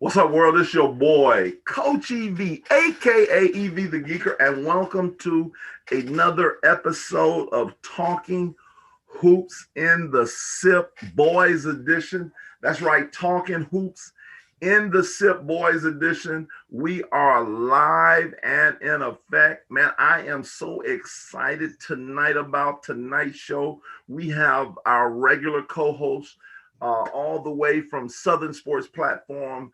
What's up, world? It's your boy, Coach EV, aka EV the Geeker, and welcome to another episode of Talking Hoops in the SIP Boys Edition. That's right, Talking Hoops in the SIP Boys Edition. We are live and in effect. Man, I am so excited tonight about tonight's show. We have our regular co-host all the way from Southern Sports Platform,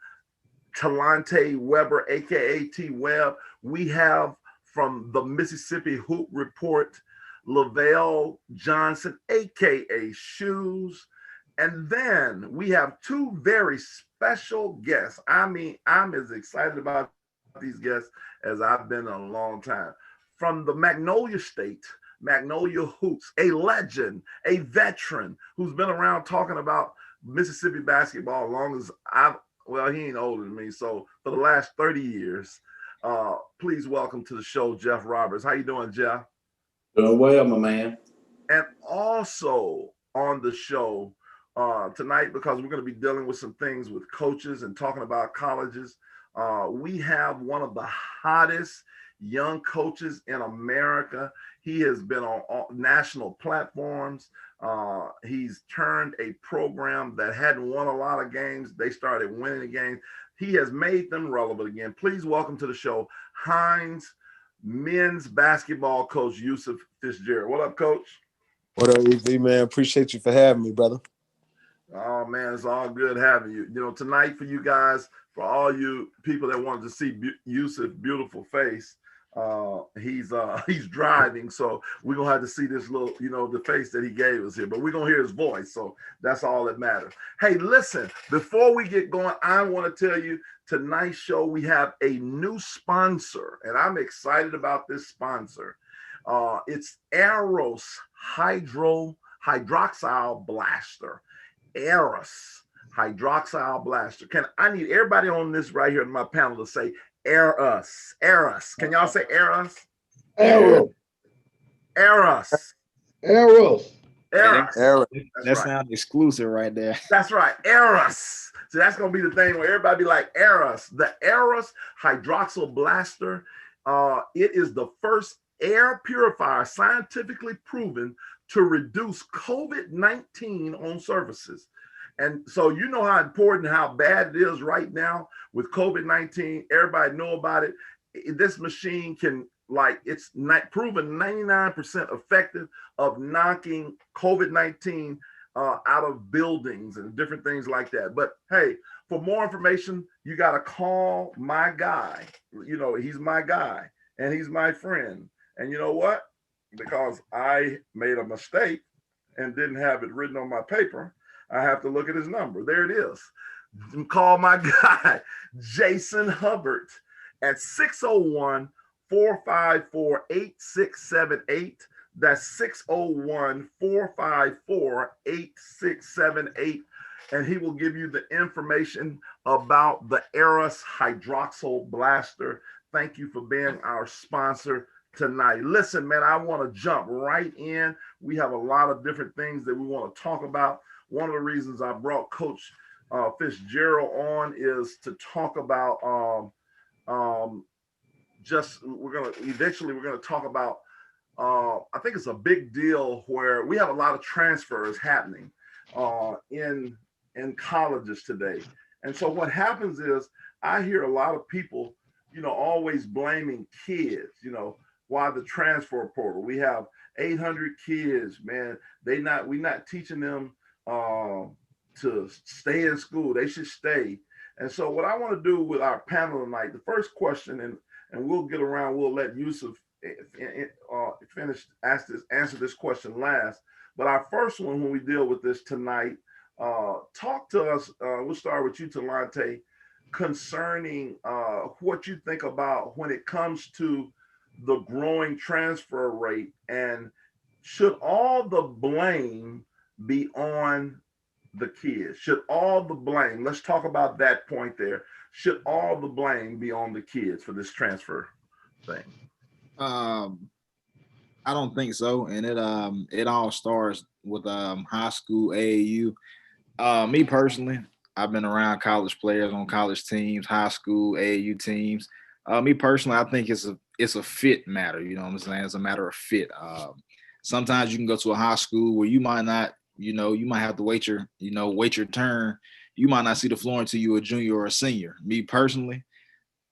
Talante Weber, aka T Webb. We have from the Mississippi Hoop Report, Lavelle Johnson, aka Shoes. And then we have two very special guests. I mean, I'm as excited about these guests as I've been in a long time. From the Magnolia State, Magnolia Hoops, a legend, a veteran who's been around talking about Mississippi basketball as long as well, he ain't older than me. So for the last 30 years, please welcome to the show, Jeff Roberts. How you doing, Jeff? Doing well, my man. And also on the show tonight, because we're going to be dealing with some things with coaches and talking about colleges, we have one of the hottest young coaches in America. He has been on national platforms. He's turned a program that hadn't won a lot of games. They started winning the games. He has made them relevant again. Please welcome to the show, Hines men's basketball coach, Yusuf Fitzgerald. What up, Coach? What up, EV, man? Appreciate you for having me, brother. Oh, man, it's all good having you. You know, tonight for you guys, for all you people that wanted to see Yusuf's beautiful face, he's driving, so we're gonna have to see this little, the face that he gave us here, but we're gonna hear his voice, so that's all that matters. Hey, listen, before we get going, I want to tell you tonight's show we have a new sponsor, and I'm excited about this sponsor. It's Eros Hydroxyl Blaster. Eros Hydroxyl Blaster. I need everybody on this right here in my panel to say Eros. Eros. Can y'all say Eros? Eros. Eros. Eros. Eros. That sounds exclusive right there. That's right. Eros. So that's going to be the thing where everybody be like Eros. The Eros Hydroxyl Blaster. It is the first air purifier scientifically proven to reduce COVID-19 on surfaces. And so you know how important, how bad it is right now with COVID-19. Everybody know about it. This machine can, it's not proven 99% effective of knocking COVID-19 out of buildings and different things like that. But hey, for more information, you got to call my guy. He's my guy and he's my friend. And you know what? Because I made a mistake and didn't have it written on my paper, I have to look at his number. There it is. Call my guy, Jason Hubbard, at 601-454-8678. That's 601-454-8678. And he will give you the information about the Eros Hydroxyl Blaster. Thank you for being our sponsor tonight. Listen, man, I want to jump right in. We have a lot of different things that we want to talk about. One of the reasons I brought Coach Fitzgerald on is to talk about we're going to talk about I think it's a big deal where we have a lot of transfers happening in colleges today. And so what happens is I hear a lot of people, always blaming kids, why the transfer portal. We have 800 kids, man. We're not teaching them to stay in school. They should stay. And so what I want to do with our panel tonight, the first question, and we'll let Yusuf answer this question last. But our first one, when we deal with this tonight, talk to us, we'll start with you, Talante, concerning what you think about when it comes to the growing transfer rate, and should all the blame be on the kids? Should all the blame, let's talk about that point there. Should all the blame be on the kids for this transfer thing? I don't think so. And it all starts with high school AAU. Me personally, I've been around college players on college teams, high school, AAU teams. Me personally, I think it's a fit matter. You know what I'm saying? It's a matter of fit. Sometimes you can go to a high school where you might not, you might have to wait your turn. You might not see the floor until you're a junior or a senior. Me personally,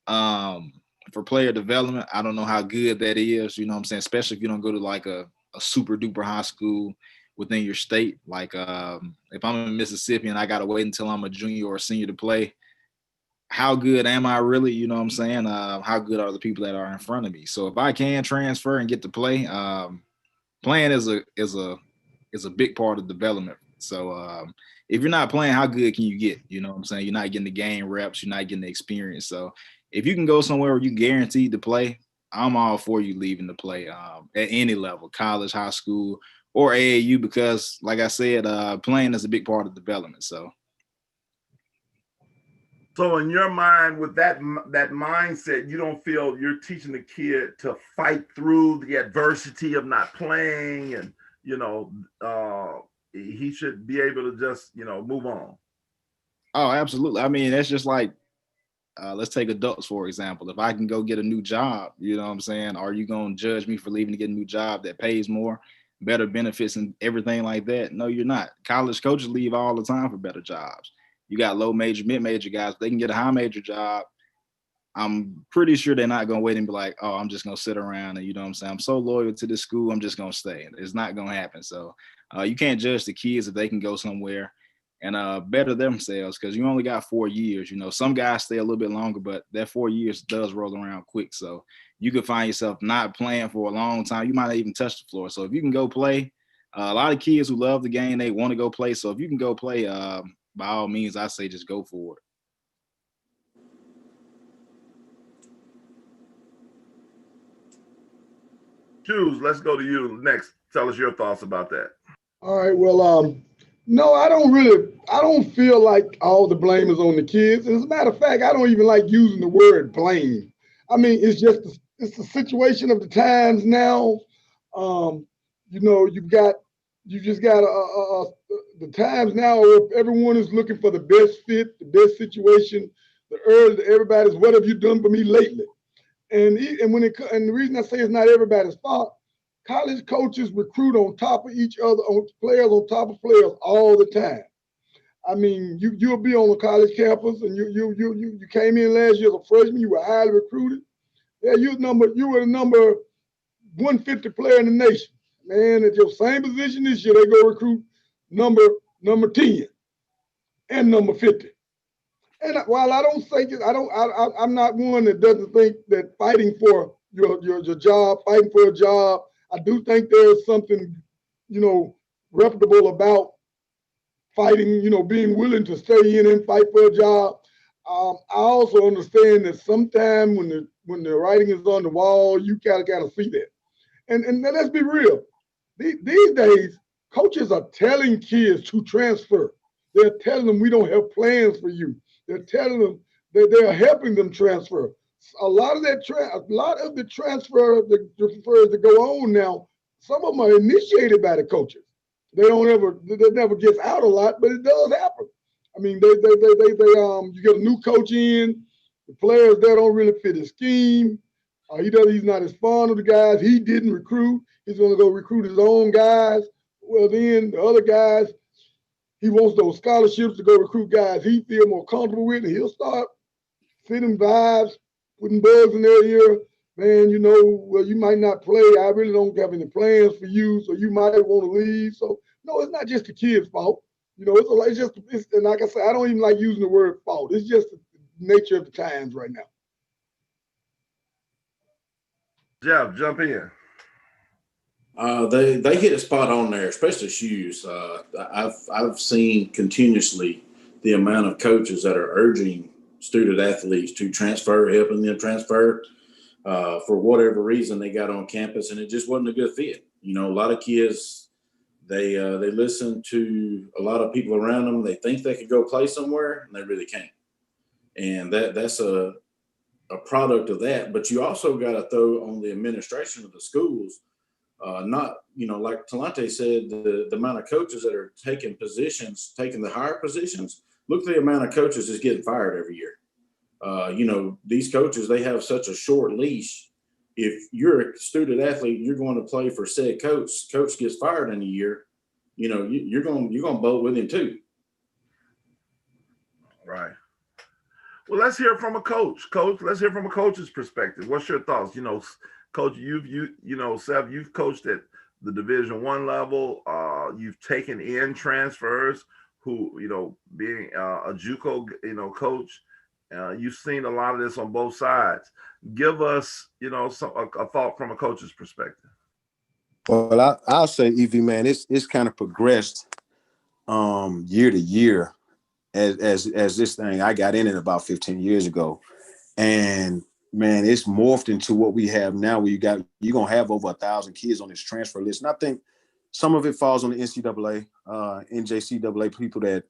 for player development, I don't know how good that is. You know what I'm saying? Especially if you don't go to like a super duper high school within your state. Like if I'm in Mississippi and I got to wait until I'm a junior or a senior to play, how good am I really? You know what I'm saying? How good are the people that are in front of me? So if I can transfer and get to play, playing is a big part of development. So if you're not playing, how good can you get? You know what I'm saying? You're not getting the game reps. You're not getting the experience. So if you can go somewhere where you're guaranteed to play, I'm all for you leaving to play at any level, college, high school, or AAU, because like I said, playing is a big part of development. So in your mind, with that mindset, you don't feel you're teaching the kid to fight through the adversity of not playing, and he should be able to just move on. Oh, absolutely. I mean, that's just like, let's take adults, for example. If I can go get a new job, you know what I'm saying? Are you going to judge me for leaving to get a new job that pays more, better benefits and everything like that? No, you're not. College coaches leave all the time for better jobs. You got low major, mid major guys. They can get a high major job. I'm pretty sure they're not going to wait and be like, oh, I'm just going to sit around and, you know what I'm saying? I'm so loyal to this school, I'm just going to stay. It's not going to happen. So you can't judge the kids if they can go somewhere and better themselves, because you only got 4 years. Some guys stay a little bit longer, but that 4 years does roll around quick. So you could find yourself not playing for a long time. You might not even touch the floor. So if you can go play, a lot of kids who love the game, they want to go play. So if you can go play, by all means, I say just go for it. Shoes, let's go to you next. Tell us your thoughts about that. All right. Well, no, I don't feel like all the blame is on the kids. As a matter of fact, I don't even like using the word blame. I mean, it's the situation of the times now. You just got the times now where everyone is looking for the best fit, the best situation. The urge, everybody's, what have you done for me lately? And the reason I say it's not everybody's fault, college coaches recruit on top of each other, on players on top of players all the time. I mean, you'll be on a college campus, and you came in last year as a freshman. You were highly recruited. Yeah, you were the number 150 player in the nation. Man, at your same position this year, they go recruit number 10 and number 50. And while I don't think it, I'm not one that doesn't think that fighting for your job, fighting for a job, I do think there's something, reputable about fighting, being willing to stay in and fight for a job. I also understand that sometimes when the writing is on the wall, you gotta see that. And let's be real. These days, coaches are telling kids to transfer. They're telling them, we don't have plans for you. They're telling them that they're helping them transfer. A lot of the transfers that go on now, some of them are initiated by the coaches. That never gets out a lot, but it does happen. I mean, you get a new coach in, the players there don't really fit his scheme. He's not as fond of the guys he didn't recruit. He's going to go recruit his own guys. Well, then the other guys, he wants those scholarships to go recruit guys he feel more comfortable with, and he'll start sending vibes, putting bugs in their ear. Man, well, you might not play. I really don't have any plans for you, so you might want to leave. So, no, it's not just the kid's fault. And like I said, I don't even like using the word fault. It's just the nature of the times right now. Jeff, jump in. They hit a spot on there, especially shoes. I've seen continuously the amount of coaches that are urging student athletes to transfer, helping them transfer for whatever reason they got on campus, and it just wasn't a good fit. A lot of kids, they listen to a lot of people around them. They think they could go play somewhere, and they really can't. And that's a product of that. But you also got to throw on the administration of the schools. Not, like Talante said, the amount of coaches that are taking the higher positions, look at the amount of coaches that's getting fired every year. These coaches, they have such a short leash. If you're a student athlete, you're going to play for said coach. Coach gets fired in a year, you're going to boat with him too. Right. Well, let's hear from a coach. Coach, let's hear from a coach's perspective. What's your thoughts? Coach, Seth, you've coached at the Division I level. You've taken in transfers who, being a JUCO, coach. You've seen a lot of this on both sides. Give us, a thought from a coach's perspective. Well, I'll say, EV, man, it's kind of progressed year to year as this thing. I got in it about 15 years ago, and man, it's morphed into what we have now, where you're gonna have over 1,000 kids on this transfer list. And I think some of it falls on the NCAA, NJCAA people that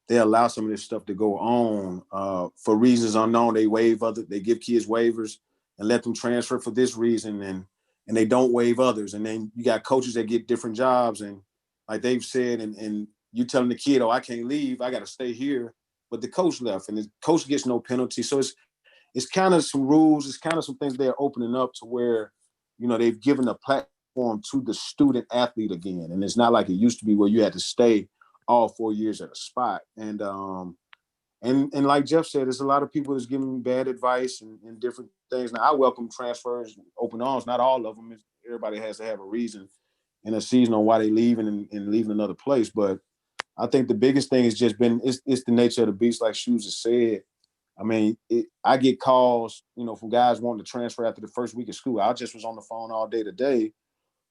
they allow some of this stuff to go on for reasons unknown. They give kids waivers and let them transfer for this reason, and they don't waive others. And then you got coaches that get different jobs, and like they've said, and you telling the kid, oh, I can't leave, I got to stay here, but the coach left, and the coach gets no penalty. So it's kind of some rules, it's kind of some things they're opening up to where, they've given a platform to the student athlete again. And it's not like it used to be where you had to stay all 4 years at a spot. And like Jeff said, there's a lot of people that's giving bad advice and different things. Now, I welcome transfers, open arms, not all of them. Everybody has to have a reason and a season on why they leaving and leaving another place. But I think the biggest thing has just been, it's the nature of the beast, like Shoes has said. I mean, I get calls, from guys wanting to transfer after the first week of school. I just was on the phone all day today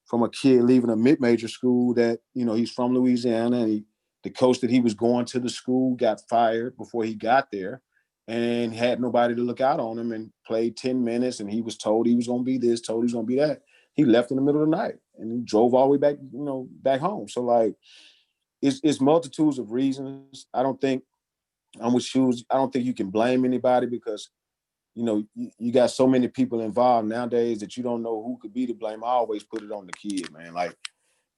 from a kid leaving a mid-major school that, he's from Louisiana, and the coach that he was going to the school got fired before he got there and had nobody to look out on him, and played 10 minutes, and he was told he was going to be this, told he was going to be that. He left in the middle of the night, and he drove all the way back, back home. So, like, it's multitudes of reasons. I'm with Shoes. I don't think you can blame anybody because, you got so many people involved nowadays that you don't know who could be to blame. I always put it on the kid, man. Like,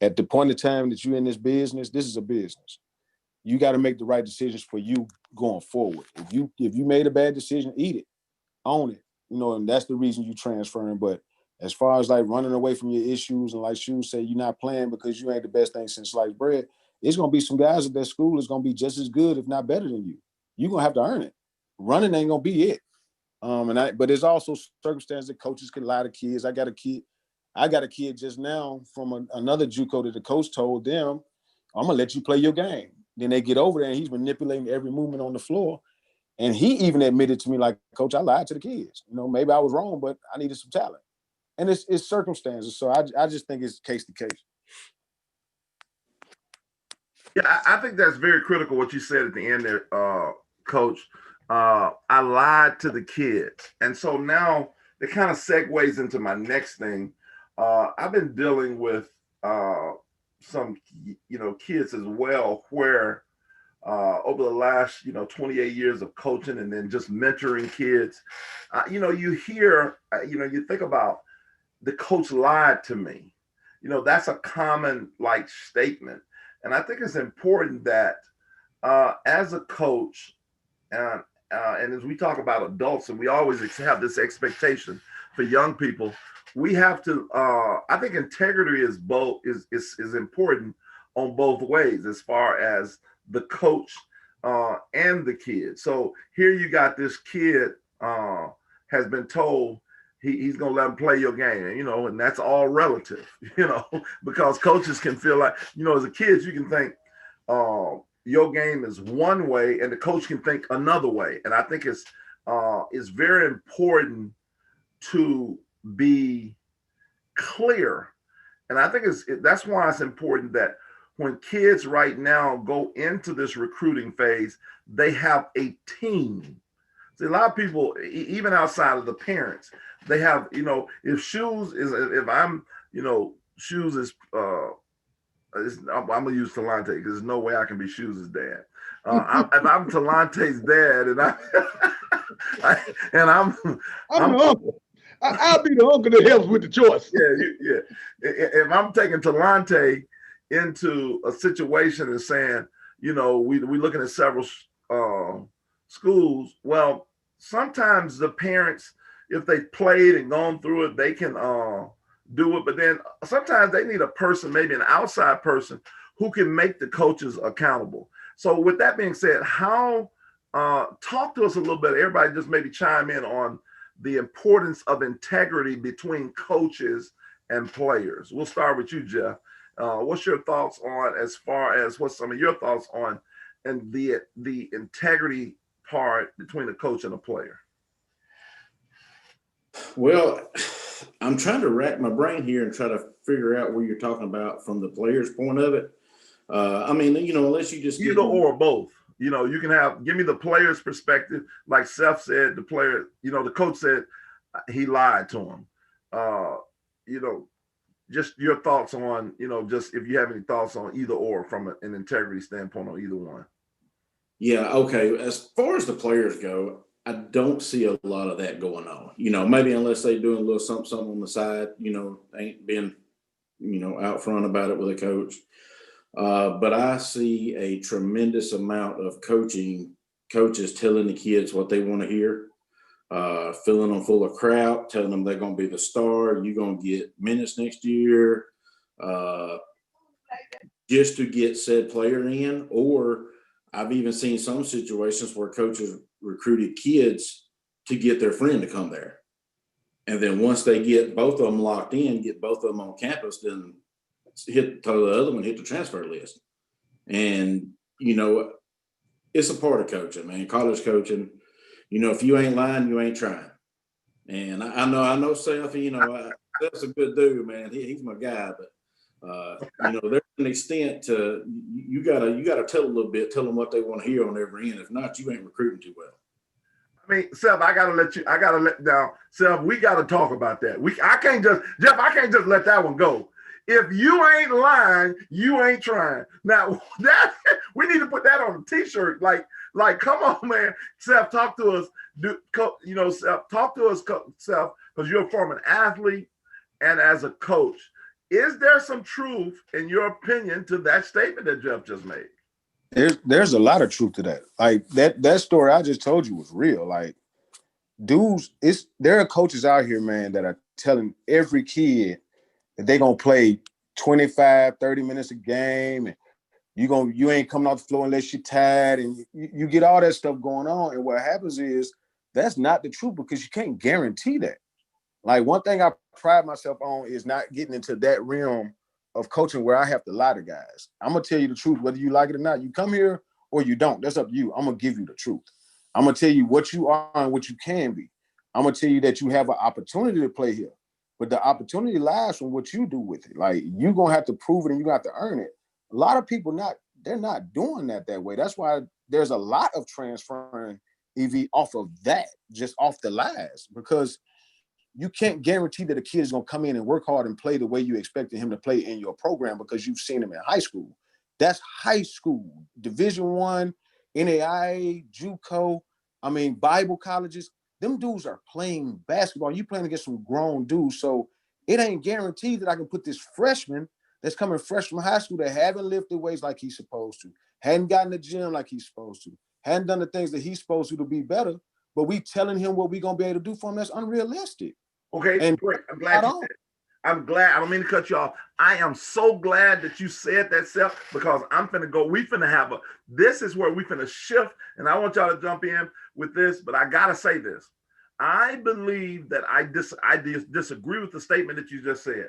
at the point of time that you're in this business, this is a business. You got to make the right decisions for you going forward. If you made a bad decision, eat it, own it, and that's the reason you transferring. But as far as like running away from your issues, and like Shoes say, you're not playing because you ain't the best thing since sliced bread, it's going to be some guys at that school that's going to be just as good, if not better than you. You're going to have to earn it. Running ain't going to be it. But there's also circumstances that coaches can lie to kids. I got a kid just now from another JUCO that the coach told them, I'm going to let you play your game. Then they get over there and he's manipulating every movement on the floor. And he even admitted to me, like, Coach, I lied to the kids. Maybe I was wrong, but I needed some talent. And it's circumstances. So I just think it's case to case. Yeah, I think that's very critical what you said at the end there, Coach. I lied to the kids. And so now it kind of segues into my next thing. I've been dealing with some, kids as well, where over the last, 28 years of coaching and then just mentoring kids, you hear, you think about the coach lied to me. That's a common statement. And I think it's important that as a coach, and as we talk about adults, and we always have this expectation for young people, we have to. I think integrity is important on both ways, as far as the coach and the kid. So here you got this kid has been told he's gonna let him play your game, and that's all relative, because coaches can feel like, as a kid, you can think your game is one way and the coach can think another way. And I think it's very important to be clear. And I think that's why it's important that when kids right now go into this recruiting phase, they have a team. See, a lot of people, even outside of the parents, they have, if Shoes is, if I'm, Shoes is, I'm gonna use Talante because there's no way I can be Shoes' dad. If I'm Talante's dad, and I'm the uncle. I'll be the uncle that helps with the choice. Yeah. If I'm taking Talante into a situation and saying, we're looking at several schools, well, sometimes the parents, if they played and gone through it, they can do it. But then sometimes they need a person, maybe an outside person, who can make the coaches accountable. So with that being said, how talk to us a little bit. Everybody just maybe chime in on the importance of integrity between coaches and players. We'll start with you, Jeff. What's your thoughts on, as far as what's some of your thoughts on and the integrity part between a coach and a player? Well, I'm trying to rack my brain here and try to figure out where you're talking about from the player's point of it. I mean, unless you just either or both. You can give me the player's perspective. Like Seth said, the player, the coach said he lied to him. Just your thoughts on, just if you have any thoughts on either or from an integrity standpoint on either one. Yeah, okay. As far as the players go, I don't see a lot of that going on. Maybe unless they doing a little something on the side, ain't been, out front about it with a coach. But I see a tremendous amount of coaches telling the kids what they want to hear, filling them full of crap, telling them they're going to be the star. You're going to get minutes next year, just to get said player in. Or I've even seen some situations where coaches recruited kids to get their friend to come there. And then once they get both of them locked in, get both of them on campus, then tell the other one hit the transfer list. And it's a part of coaching, man. College coaching, if you ain't lying, you ain't trying. And I know Seth, Seth's a good dude, man. He's my guy, but there's an extent to you gotta tell a little bit, tell them what they want to hear on every end. If not, you ain't recruiting too well. I mean, Seth, I gotta let down. Seth, we gotta talk about that. I can't just let that one go. If you ain't lying, you ain't trying. Now that we need to put that on a t-shirt. Like, come on, man. Seth, talk to us. Seth, talk to us, Seth, because you're a former athlete and as a coach. Is there some truth, in your opinion, to that statement that Jeff just made? There's a lot of truth to that. Like that story I just told you was real. Like, dudes, there are coaches out here, man, that are telling every kid that they're gonna play 25, 30 minutes a game, and you ain't coming off the floor unless you're tired, and you get all that stuff going on. And what happens is that's not the truth, because you can't guarantee that. Like, one thing I pride myself on is not getting into that realm of coaching where I have to lie to guys. I'm gonna tell you the truth, whether you like it or not. You come here or you don't. That's up to you. I'm gonna give you the truth. I'm gonna tell you what you are and what you can be. I'm gonna tell you that you have an opportunity to play here, but the opportunity lies from what you do with it. Like, you're gonna have to prove it and you got to earn it. A lot of people they're not doing that way. That's why there's a lot of transferring EV off of that, just off the lies, because you can't guarantee that a kid is going to come in and work hard and play the way you expected him to play in your program, because you've seen him in high school. That's high school, Division I, NAIA, JUCO, Bible colleges. Them dudes are playing basketball. You playing against some grown dudes. So it ain't guaranteed that I can put this freshman that's coming fresh from high school that haven't lifted weights like he's supposed to, hadn't gotten the gym like he's supposed to, hadn't done the things that he's supposed to be better, but we telling him what we're going to be able to do for him. That's unrealistic. Okay, and great. I'm glad you said. I'm glad. I don't mean to cut you off. I am so glad that you said that, Seth, because I'm finna go. We finna have this is where we finna shift, and I want y'all to jump in with this, but I gotta say this. I believe that I disagree with the statement that you just said.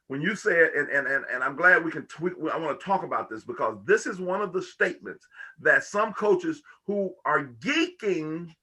When you said, and I'm glad we can tweet, I want to talk about this, because this is one of the statements that some coaches who are geeking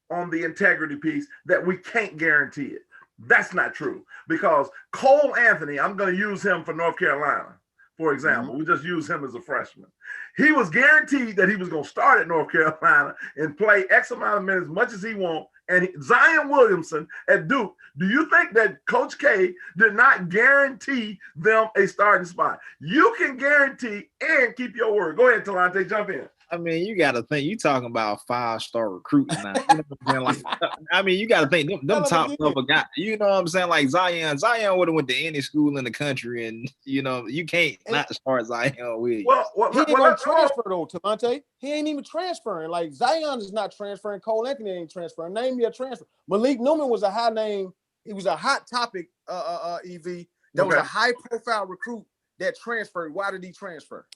on the integrity piece, that we can't guarantee it. That's not true, because Cole Anthony, I'm going to use him for North Carolina, for example. We just use him as a freshman. He was guaranteed that he was going to start at North Carolina and play X amount of minutes, much as he wants. And Zion Williamson at Duke, do you think that Coach K did not guarantee them a starting spot? You can guarantee and keep your word. Go ahead, Talante, jump in. I mean, you got to think. You talking about 5-star recruits now. You know what I'm saying? Like, I mean, you got to think them top level guys. You know what I'm saying? Like Zion would have went to any school in the country, and you can't not start Zion with you. Well, he ain't gonna transfer though, Talante. He ain't even transferring. Like Zion is not transferring. Cole Anthony ain't transferring. Name me a transfer. Malik Newman was a high name. He was a hot topic. EV. That was a high profile recruit that transferred. Why did he transfer?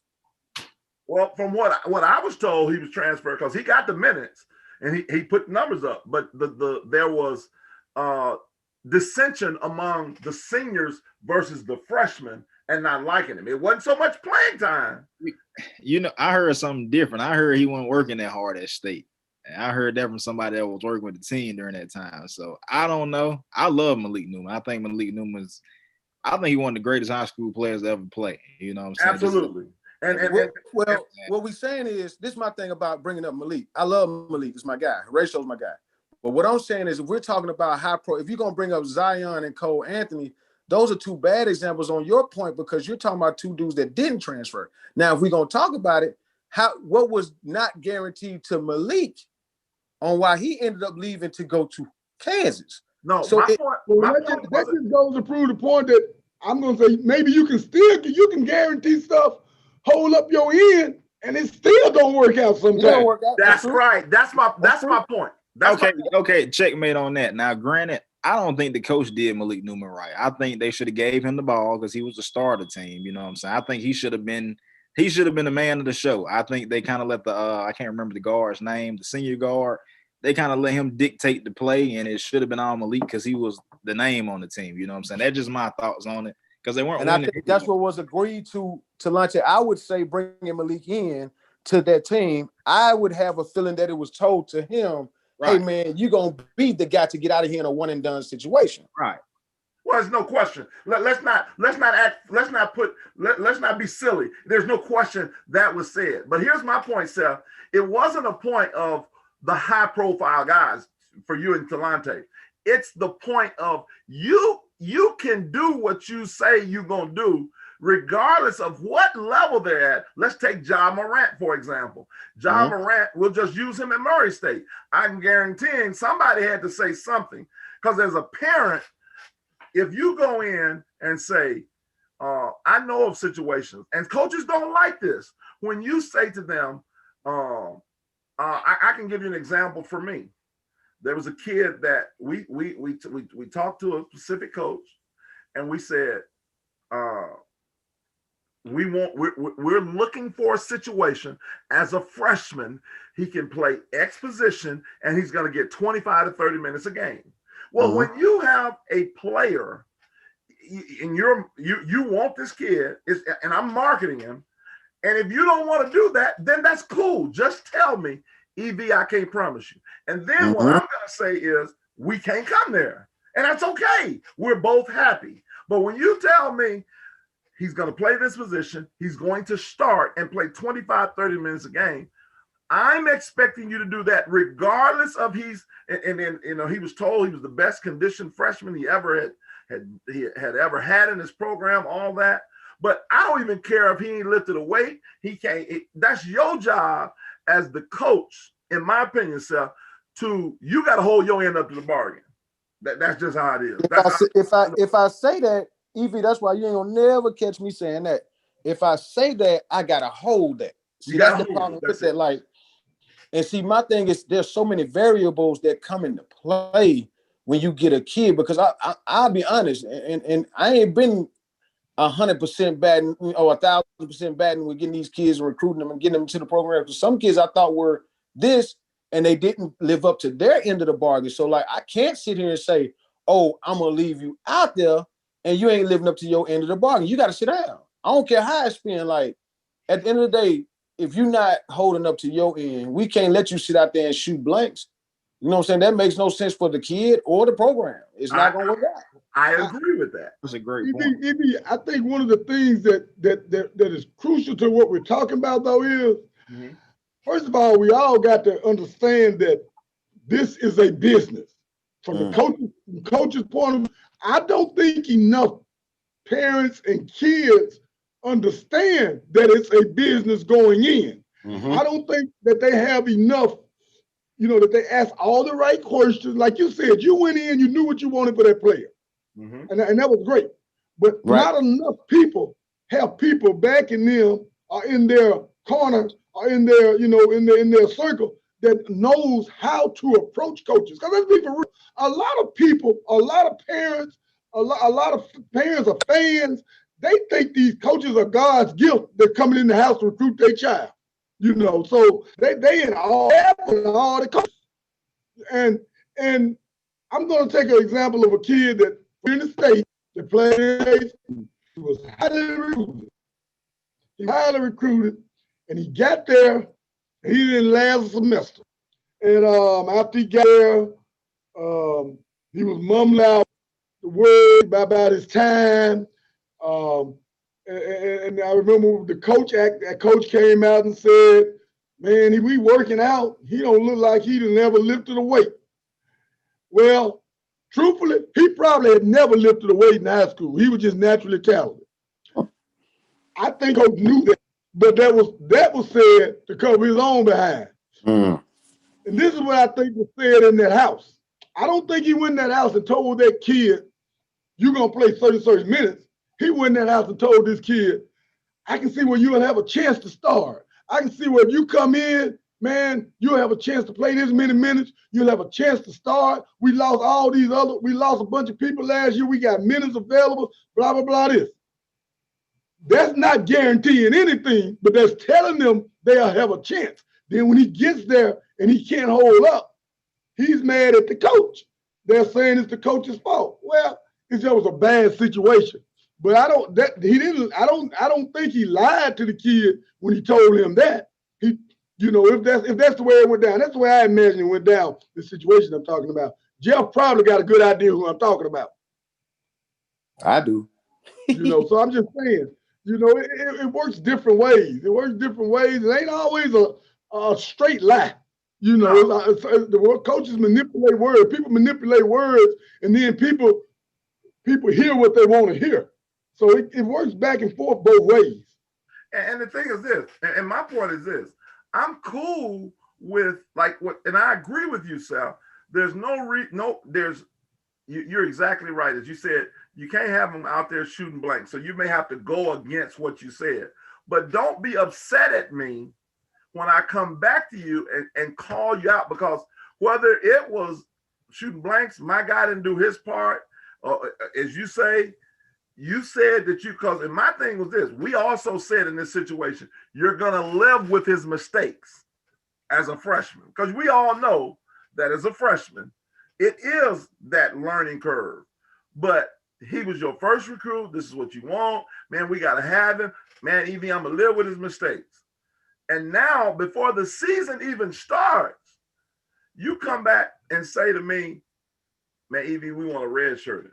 Well, from what I was told, he was transferred because he got the minutes and he put numbers up. But there was dissension among the seniors versus the freshmen and not liking him. It wasn't so much playing time. I heard something different. I heard he wasn't working that hard at State. And I heard that from somebody that was working with the team during that time. So I don't know. I love Malik Newman. I think Malik Newman's he one of the greatest high school players to ever play. You know what I'm saying? Absolutely. What we're saying is, this is my thing about bringing up Malik. I love Malik. It's my guy. Horatio's my guy. But what I'm saying is, if we're talking about if you're going to bring up Zion and Cole Anthony, those are two bad examples on your point because you're talking about two dudes that didn't transfer. Now, if we're going to talk about it, what was not guaranteed to Malik on why he ended up leaving to go to Kansas? No, so that just goes to prove the point that I'm going to say maybe you can guarantee stuff, hold up your end, and it still don't work out sometimes. That's right. That's my point. Okay. Checkmate on that. Now, granted, I don't think the coach did Malik Newman right. I think they should have gave him the ball because he was the star of the team. You know what I'm saying? I think he should have been the man of the show. I think they kind of let I can't remember the guard's name, the senior guard. They kind of let him dictate the play, and it should have been all Malik because he was the name on the team. You know what I'm saying? That's just my thoughts on it because they weren't. And I think that's what was agreed to lunch. I would say bringing Malik in to that team, I would have a feeling that it was told to him, right, hey man, you're gonna be the guy to get out of here in a one and done situation. Right. Well, there's no question. Let's not be silly. There's no question that was said. But here's my point, Seth. It wasn't a point of the high profile guys for you and Talante. It's the point of you can do what you say you're gonna do, regardless of what level they're at. Let's take Ja Morant, for example. Ja Morant, we'll just use him at Murray State. I'm guaranteeing somebody had to say something because as a parent, if you go in and say, I know of situations, and coaches don't like this, when you say to them, I can give you an example for me. There was a kid that we talked to a specific coach, and we said, we're looking for a situation as a freshman, he can play X position and he's going to get 25 to 30 minutes a game. Well, when you have a player and you want this kid, and I'm marketing him, and if you don't want to do that, then that's cool. Just tell me, EV, I can't promise you. And then what I'm going to say is we can't come there. And that's okay. We're both happy. But when you tell me he's going to play this position, he's going to start and play 25, 30 minutes a game, I'm expecting you to do that regardless of he was told he was the best conditioned freshman he ever had ever had in his program, all that. But I don't even care if he ain't lifted a weight. He can't. That's your job as the coach, in my opinion, Seth, you got to hold your end up to the bargain. That's just how it is. If I say that, Evie, that's why you ain't gonna never catch me saying that. If I say that, I gotta hold that. See, that's the problem with that. Like, and see, my thing is there's so many variables that come into play when you get a kid, because I'll be honest, and I ain't been 100% batting or 1,000% batting with getting these kids and recruiting them and getting them to the program. Because some kids I thought were this, and they didn't live up to their end of the bargain. So like, I can't sit here and say, oh, I'm gonna leave you out there and you ain't living up to your end of the bargain. You got to sit down. I don't care how it's been. Like, at the end of the day, if you're not holding up to your end, we can't let you sit out there and shoot blanks. You know what I'm saying? That makes no sense for the kid or the program. It's not going to work out. I agree with that. That's a great point. I think one of the things that is crucial to what we're talking about, though, is, first of all, we all got to understand that this is a business. From the coach's point of view, I don't think enough parents and kids understand that it's a business going in. I don't think that they have enough, that they ask all the right questions. Like you said, you went in, you knew what you wanted for that player. And that was great. But not enough people have people backing them or in their corner or in their, in their circle that knows how to approach coaches. Because let's be for real, a lot of people, a lot of parents, a lot of parents are fans. They think these coaches are God's gift. They're coming in the house to recruit their child. So they in all the coaches. And I'm going to take an example of a kid that in the state that played in high school. He was highly recruited. And he got there. And he didn't last a semester. And after he got there, he was mumbling out the word about his time. And I remember the coach came out and said, "Man, we working out. He don't look like he done never lifted a weight." Well, truthfully, he probably had never lifted a weight in high school. He was just naturally talented. I think coach knew that, but that was said to cover his own behind. And this is what I think was said in that house. I don't think he went in that house and told that kid, "You're gonna play 30 minutes." He went in that house and told this kid, "I can see where you'll have a chance to start. I can see where if you come in, man, you'll have a chance to play this many minutes. You'll have a chance to start. We lost a bunch of people last year. We got minutes available, blah, blah, blah, this." That's not guaranteeing anything, but that's telling them they'll have a chance. Then when he gets there and he can't hold up, he's mad at the coach. They're saying it's the coach's fault. Well, it just was a bad situation. But I don't think he lied to the kid when he told him that. If that's the way it went down, that's the way I imagine it went down, the situation I'm talking about. Jeff probably got a good idea who I'm talking about. I do. So I'm just saying, it works different ways. It works different ways. It ain't always a straight lie. The coaches manipulate words. People manipulate words, and then people hear what they want to hear. So it works back and forth both ways. And the thing is this, and my point is this: I'm cool with and I agree with you, Sal. There's you're exactly right. As you said, you can't have them out there shooting blank. So you may have to go against what you said, but don't be upset at me when I come back to you and call you out, because whether it was shooting blanks, my guy didn't do his part, as you say. You said that because, and my thing was this, we also said in this situation, you're going to live with his mistakes as a freshman, because we all know that as a freshman, it is that learning curve. But he was your first recruit. This is what you want. Man, we got to have him. Man, Evie, I'm going to live with his mistakes. And now, before the season even starts, you come back and say to me, "Man, Evie, we want a red shirt."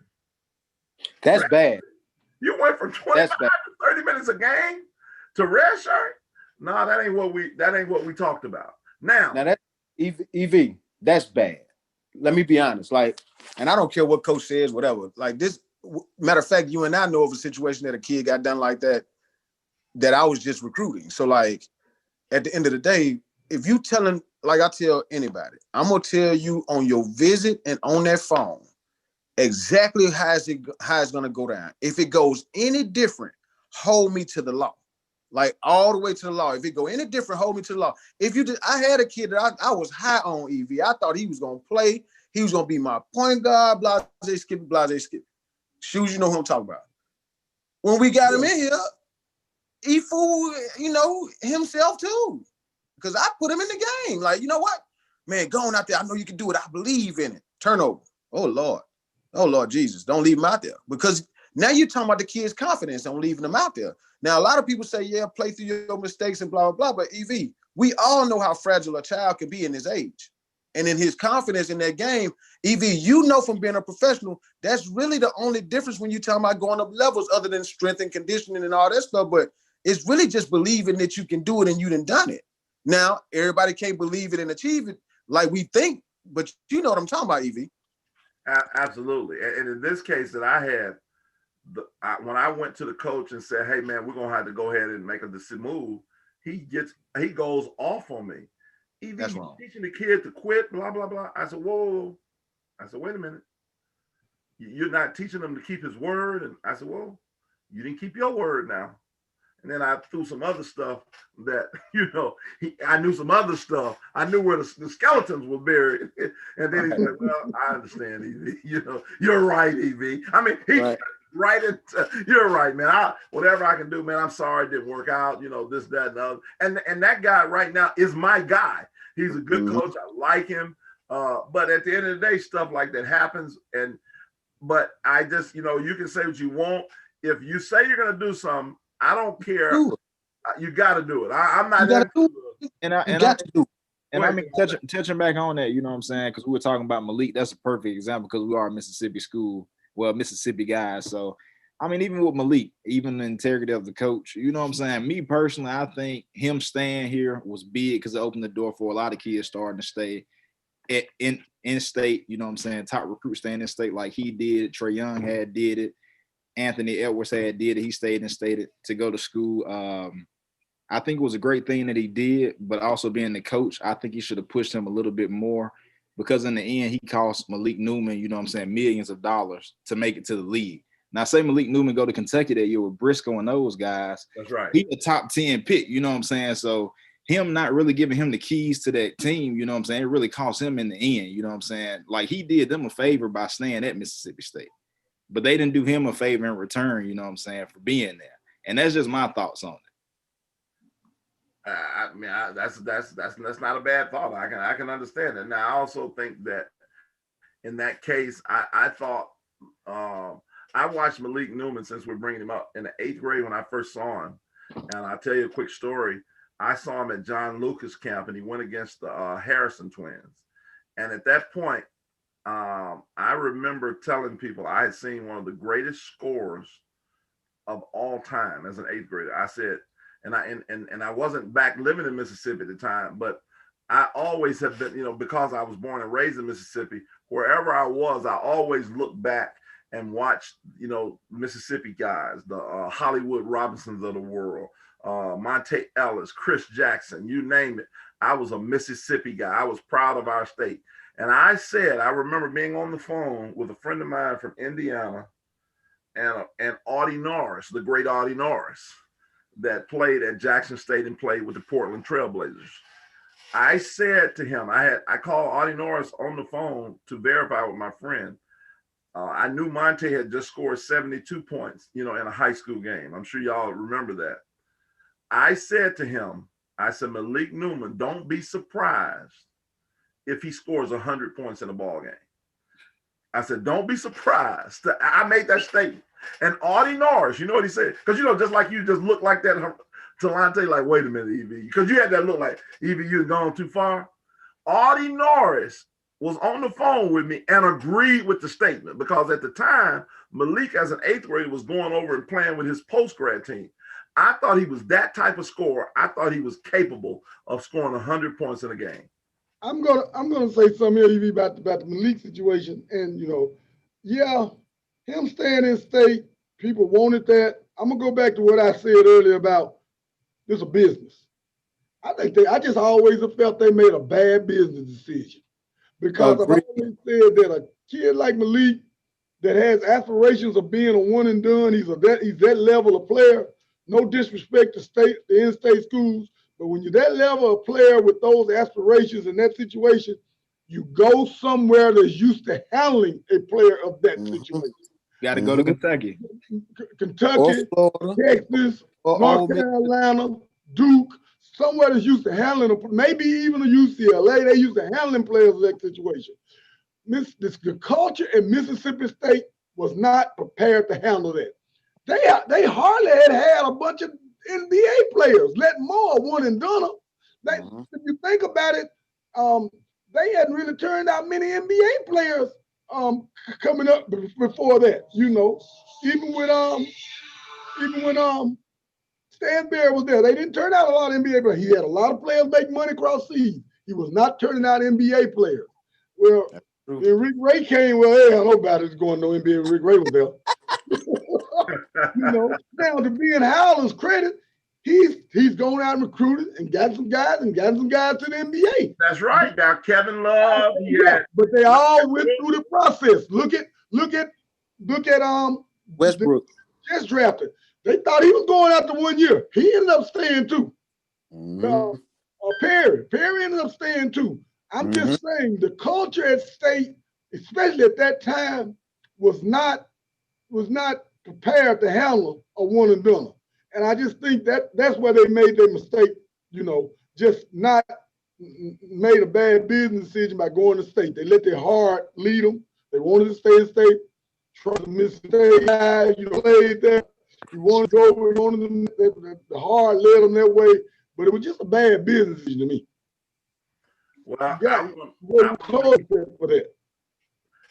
That's bad. You went from 25 to 30 minutes a game to red shirt? No, that ain't what we talked about. Now that EV, that's bad. Let me be honest. And I don't care what coach says, whatever. This, matter of fact, you and I know of a situation that a kid got done like that I was just recruiting. So at the end of the day, if you telling, like I tell anybody, I'm gonna tell you on your visit and on that phone exactly how it's gonna go down. If it goes any different, hold me to the law, all the way to the law. If it go any different, hold me to the law. I had a kid that I was high on EV. I thought he was gonna play. He was gonna be my point guard. Blase skip. Shoes, you know who I'm talking about. When we got him in here, he fooled, himself too, because I put him in the game. You know what, man, going out there, I know you can do it. I believe in it. Turnover. Oh Lord Jesus, don't leave him out there, because now you're talking about the kid's confidence on leaving them out there. Now, a lot of people say, yeah, play through your mistakes and blah, blah, blah. But EV, we all know how fragile a child can be in his age. And in his confidence in that game, EV, from being a professional, that's really the only difference when you're talking about going up levels, other than strength and conditioning and all that stuff. But it's really just believing that you can do it and you done done it. Now, everybody can't believe it and achieve it like we think, but you know what I'm talking about, EV. Absolutely. And in this case that I had, when I went to the coach and said, "Hey, man, we're going to have to go ahead and make a move," he goes off on me. That's You wrong. teaching the kid to quit, blah, blah, blah. I said, whoa. I said, wait a minute. You're not teaching him to keep his word. And I said, well, you didn't keep your word now. And then I threw some other stuff that, I knew some other stuff. I knew where the skeletons were buried. And then he's like, well, I understand, EV. You're right, EV. I mean, he's right. You're right, man. Whatever I can do, man, I'm sorry it didn't work out, this, that, and the other. And that guy right now is my guy. He's a good coach. I like him. But at the end of the day, stuff like that happens. But I just, you can say what you want. If you say you're going to do something, I don't care. You got to do it. I'm not. I mean, touching back on that, you know what I'm saying? Because we were talking about Malik. That's a perfect example because we are a Mississippi school, Mississippi guys. So, I mean, even with Malik, even the integrity of the coach, you know what I'm saying? Me personally, I think him staying here was big because it opened the door for a lot of kids starting to stay in state. You know what I'm saying? Top recruits staying in state like he did. Trae Young did it. Anthony Edwards did it. He stayed in state to go to school. I think it was a great thing that he did, but also being the coach, I think he should have pushed him a little bit more because in the end, he cost Malik Newman, you know what I'm saying, millions of dollars to make it to the league. Now, say Malik Newman go to Kentucky that year with Briscoe and those guys. That's right. He's a top 10 pick, you know what I'm saying? So him not really giving him the keys to that team, you know what I'm saying, it really cost him in the end, you know what I'm saying? Like he did them a favor by staying at Mississippi State. But they didn't do him a favor in return, you know what I'm saying, for being there. And that's just my thoughts on it. I mean, that's not a bad thought. I can understand it. Now, I also think that in that case, I thought I watched Malik Newman since we're bringing him up in the 8th grade when I first saw him. And I'll tell you a quick story. I saw him at John Lucas camp, and he went against the Harrison twins. And at that point, I remember telling people I had seen one of the greatest scorers of all time as an 8th grader. I said, and I wasn't back living in Mississippi at the time, but I always have been, because I was born and raised in Mississippi, wherever I was, I always looked back and watched, Mississippi guys, the Hollywood Robinsons of the world, Monte Ellis, Chris Jackson, you name it. I was a Mississippi guy. I was proud of our state. And I remember being on the phone with a friend of mine from Indiana and Audie Norris, the great Audie Norris, that played at Jackson State and played with the Portland Trailblazers. I said to him, I called Audie Norris on the phone to verify with my friend. I knew Monte had just scored 72 points, in a high school game. I'm sure y'all remember that. I said to him, Malik Newman, don't be surprised if he scores 100 points in a ball game. I said, don't be surprised. I made that statement. And Audie Norris, you know what he said? Because, just like you just look like that to Lante, like, wait a minute, EV. Because you had that look like, EV, you had gone too far. Audie Norris was on the phone with me and agreed with the statement because at the time, Malik, as an 8th grader, was going over and playing with his post-grad team. I thought he was that type of scorer. I thought he was capable of scoring 100 points in a game. I'm gonna say something here, EV, about the Malik situation, and him staying in state, people wanted that. I'm gonna go back to what I said earlier about this is a business. I just always have felt they made a bad business decision because I've always said that a kid like Malik that has aspirations of being a one and done, he's that level of player. No disrespect to the in-state schools. But when you're that level of player with those aspirations in that situation, you go somewhere that's used to handling a player of that situation. Got to go to Kentucky. Kentucky, Texas, North Carolina, Duke, somewhere that's used to handling them, maybe even a UCLA, they used to handling players in that situation. The culture in Mississippi State was not prepared to handle that. They hardly had a bunch of NBA players, let more one and done. If you think about it, they hadn't really turned out many NBA players coming up before that. Even when Stanberry was there, they didn't turn out a lot of NBA players. He had a lot of players make money across seas. He was not turning out NBA players. Well, when Rick Ray came, hey, nobody's going to no NBA. Rick Ray was there. Now to be in Howland's credit, he's going out and recruited and got some guys to the NBA. That's right. Now Kevin Love, but they all went through the process. Look at Westbrook just drafted. They thought he was going after 1 year. He ended up staying too. Mm-hmm. Perry ended up staying too. I'm just saying the culture at State, especially at that time, was not prepared to handle a one and done. And I just think that's where they made their mistake, just not made a bad business decision by going to State. They let their heart lead them. They wanted to stay in State, trust the Mississippi guys, played there. You wanted to go, wanted them, the heart led them that way, but it was just a bad business decision to me. Well, I'm close for that.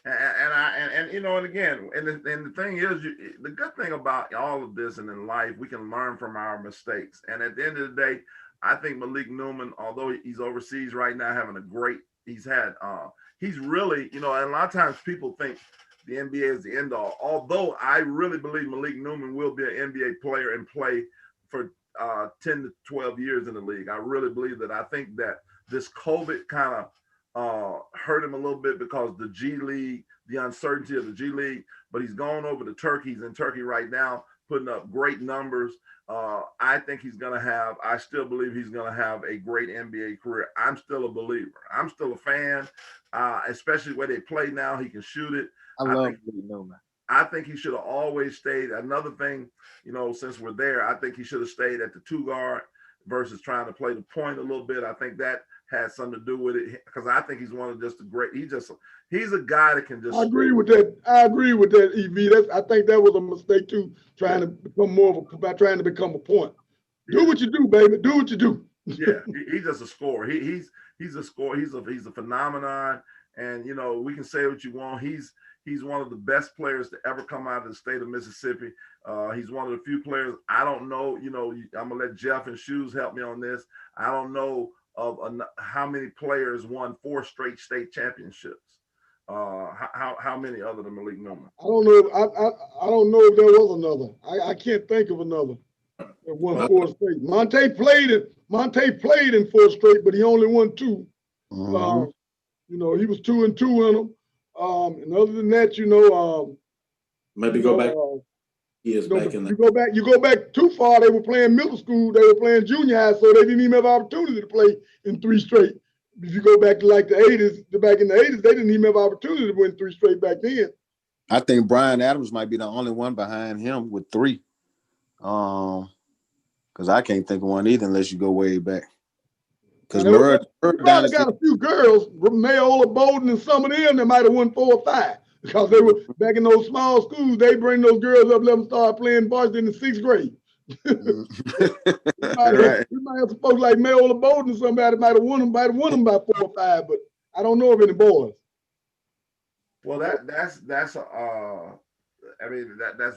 And again, the thing is, the good thing about all of this and in life, we can learn from our mistakes. And at the end of the day, I think Malik Newman, although he's overseas right now, he's really, and a lot of times people think the NBA is the end all. Although I really believe Malik Newman will be an NBA player and play for 10 to 12 years in the league. I really believe that. I think that this COVID kind of hurt him a little bit because the G League, the uncertainty of the G League, but he's gone over to Turkey. He's in Turkey right now, putting up great numbers. I still believe he's going to have a great NBA career. I'm still a believer. I'm still a fan, especially where they play now. He can shoot it. I think he should have always stayed. Another thing, since we're there, I think he should have stayed at the 2 guard versus trying to play the point a little bit. I think that has something to do with it because I think he's one of just the great. He's a guy that can just. I agree with that, EV. I think that was a mistake too, trying to become a point. Do what you do, baby. Do what you do. Yeah, he's just a scorer. He's a scorer. He's a phenomenon. And we can say what you want. He's one of the best players to ever come out of the state of Mississippi. He's one of the few players. I don't know. I'm gonna let Jeff and Shoes help me on this. I don't know of how many players won 4 straight state championships. How many other than Malik Newman? I don't know. I don't know if there was another. I can't think of another that won 4 straight. Monte played in 4 straight, but he only won 2. Mm-hmm. He was 2 and 2 in them. And other than that, maybe go back. He is back in the. You go back too far. They were playing middle school. They were playing junior high, so they didn't even have opportunity to play in 3 straight. If you go back to like the 80s, back in the 80s, they didn't even have opportunity to win 3 straight back then. I think Brian Adams might be the only one behind him with 3. Because I can't think of one either unless you go way back. Because Murray got a few girls, Mayola Bowden and some of them that might have won 4 or 5 because they were back in those small schools. They bring those girls up, let them start playing varsity in the 6th grade. We might have some folks like Mayola Bowden and somebody might have won them by 4 or 5, but I don't know of any boys. Well, that's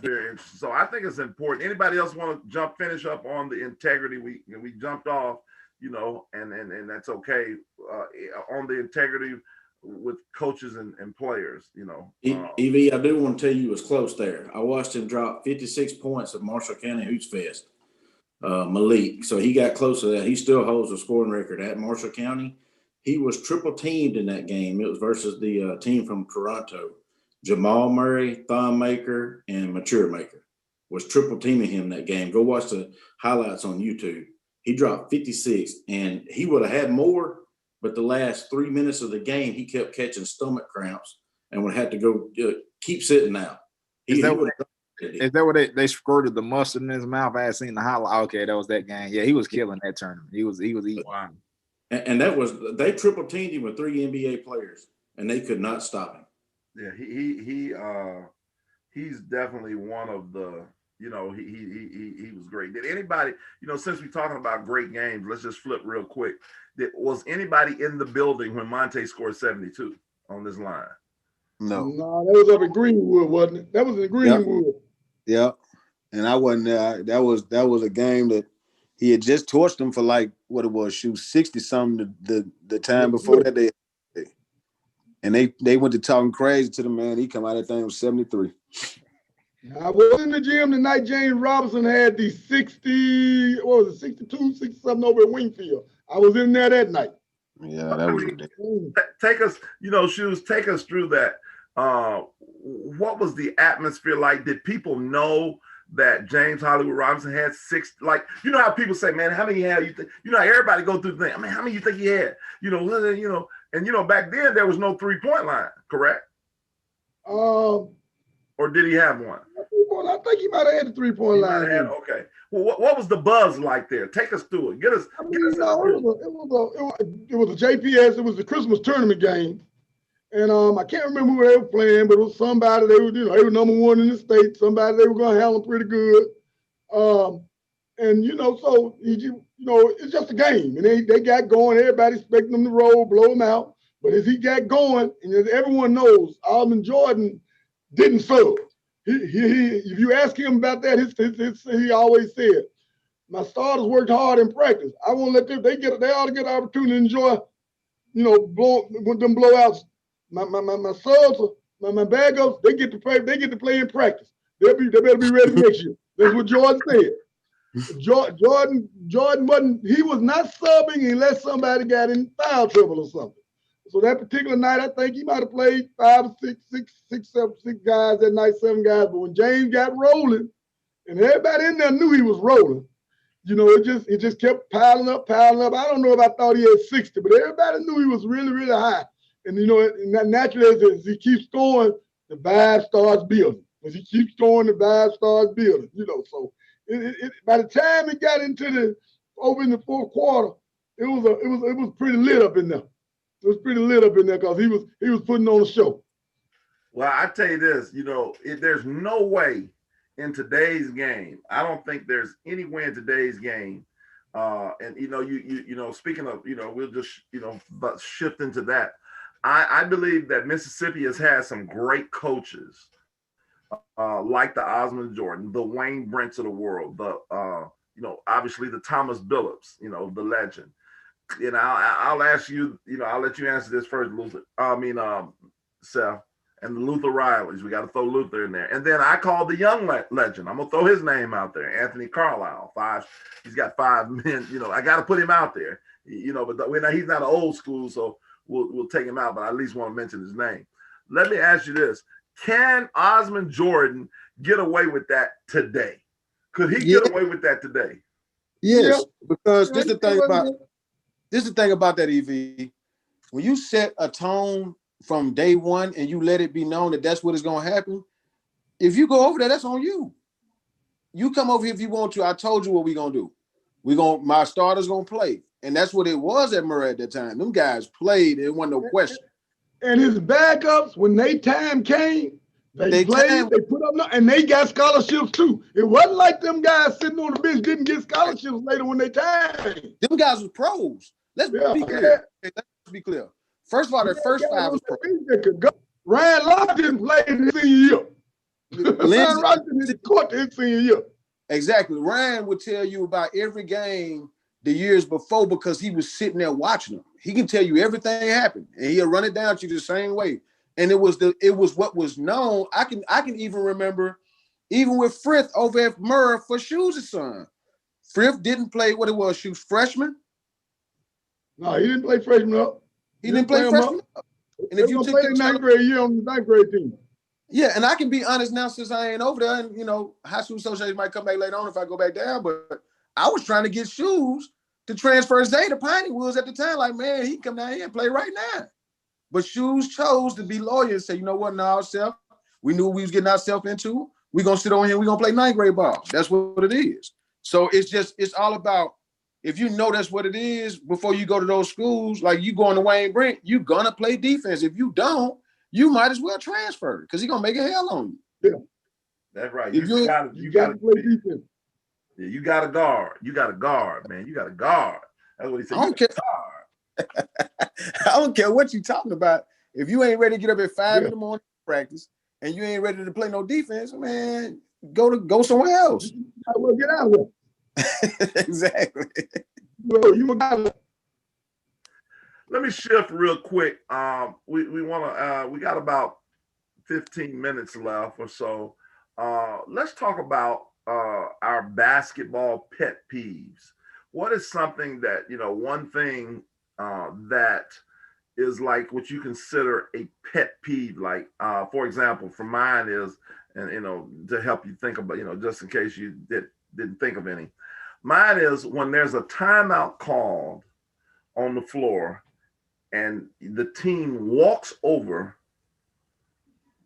very interesting. So I think it's important. Anybody else want to finish up on the integrity? We jumped off. And that's okay. On the integrity with coaches and players, EV, I do want to tell you it was close there. I watched him drop 56 points at Marshall County Hoots Fest, Malik. So he got close to that. He still holds the scoring record at Marshall County. He was triple teamed in that game. It was versus the team from Toronto. Jamal Murray, Thon Maker, and Mature Maker was triple teaming him that game. Go watch the highlights on YouTube. He dropped 56, and he would have had more, but the last 3 minutes of the game, he kept catching stomach cramps and would have to go keep sitting out. Is that what they squirted the mustard in his mouth? I had seen the highlight. Okay, that was that game. Yeah, he was killing that tournament. He was eating. Wow. And that was they triple teamed him with 3 NBA players, and they could not stop him. Yeah, he's definitely one of the. He was great. Did anybody, since we're talking about great games, let's just flip real quick. Was anybody in the building when Monte scored 72 on this line? No, that was up in Greenwood, wasn't it? That was in Greenwood. Yep. And I wasn't there. That was a game that he had just torched them for like what it was, shoot 60 something the time before that day. And they went to talking crazy to the man. He come out of that thing with 73. I was in the gym the night James Robinson had the 60, what was it, 62, 60 something over at Wingfield. I was in there that night. Yeah, that was ridiculous. Take us, Shoes, take us through that. What was the atmosphere like? Did people know that James Hollywood Robinson had six? Like, you know how people say, man, how many had you think? You know, everybody go through the thing. I mean, how many you think he had? And back then there was no 3-point line, correct? Or did he have one? I think he might have had the 3-point line. Okay. Well, what was the buzz like there? Take us through it. It was a JPS. It was the Christmas tournament game, and I can't remember who they were playing, but it was somebody they were number one in the state. Somebody they were going to handle pretty good, so it's just a game, and they got going. Everybody expecting them to roll, blow them out, but as he got going, and as everyone knows, Alvin Jordan didn't sub. If you ask him about that, he always said, my starters worked hard in practice. I won't let them, they ought to get an opportunity to enjoy, them blowouts. My subs, my backups, they get to play in practice. They better be ready next year. That's what Jordan said. Jordan he was not subbing unless somebody got in foul trouble or something. So that particular night, I think he might have played 5 or 6 guys that night, 7 guys. But when James got rolling, and everybody in there knew he was rolling, it just kept piling up. I don't know if I thought he had 60, but everybody knew he was really, really high. And naturally, as he keeps going, the vibe starts building. As he keeps going, the vibe starts building. So by the time it got over in the fourth quarter, it was pretty lit up in there. It was pretty lit up in there because he was putting on a show. Well, I tell you this, there's no way in today's game. I don't think there's any way in today's game. Speaking of, we'll just, but shift into that. I believe that Mississippi has had some great coaches, like the Osmond Jordan, the Wayne Brents of the world, obviously the Thomas Billups, the legend. I'll ask you, I'll let you answer this first, Luther. Seth, and the Luther Rileys. We got to throw Luther in there. And then I call the young legend. I'm going to throw his name out there, Anthony Carlisle. He's got 5 men. I got to put him out there, but he's not an old school, so we'll take him out, but I at least want to mention his name. Let me ask you this. Can Osmond Jordan get away with that today? Could he get away with that today? Yes, because this is the thing about that, EV. When you set a tone from day one and you let it be known that that's what is going to happen, if you go over there, that's on you. You come over here if you want to. I told you what we're going to do. My starters going to play. And that's what it was at Murray at that time. Them guys played. There wasn't no question. And his backups, when they time came, they played, they put up, and they got scholarships too. It wasn't like them guys sitting on the bench didn't get scholarships later when they time. Them guys was pros. Let's be clear. Let's be clear. First of all, their first 5 was pros. Ryan Locke didn't play in his senior year. Ryan Locke didn't court his senior year. Exactly. Ryan would tell you about every game the years before because he was sitting there watching them. He can tell you everything happened, and he'll run it down to you the same way. And it was what was known. I can even remember, even with Frith over at Murray for Shoes' son. Frith didn't play what it was. She was freshman. No, he didn't play freshman up. He didn't play freshman up. And if you took the 9th grade year on the 9th grade team. Yeah, and I can be honest now since I ain't over there, and high school association might come back later on if I go back down, but I was trying to get Shoes to transfer Zay to Piney Woods at the time. Like, man, he can come down here and play right now. But Shoes chose to be loyal and say, you know what, now, Self, we knew what we was getting ourselves into. We're going to sit on here and we're going to play 9th grade ball. That's what it is. So it's all about, if you know that's what it is, before you go to those schools, like you going to Wayne Brent, you're going to play defense. If you don't, you might as well transfer because he's going to make a hell on you. Yeah. That's right. You got to play defense. Yeah, you got to guard. You got to guard, man. You got to guard. That's what he said. I don't care. I don't care what you're talking about. If you ain't ready to get up at 5 in the morning to practice and you ain't ready to play no defense, man, go somewhere else. I will get out of there. Exactly. Bro, you got. Let me shift real quick. We got about 15 minutes left or so. Let's talk about our basketball pet peeves. What is something that, one thing that is like what you consider a pet peeve? Like, for example, for mine is, and to help you think about, just in case you didn't think of any. Mine is when there's a timeout called on the floor and the team walks over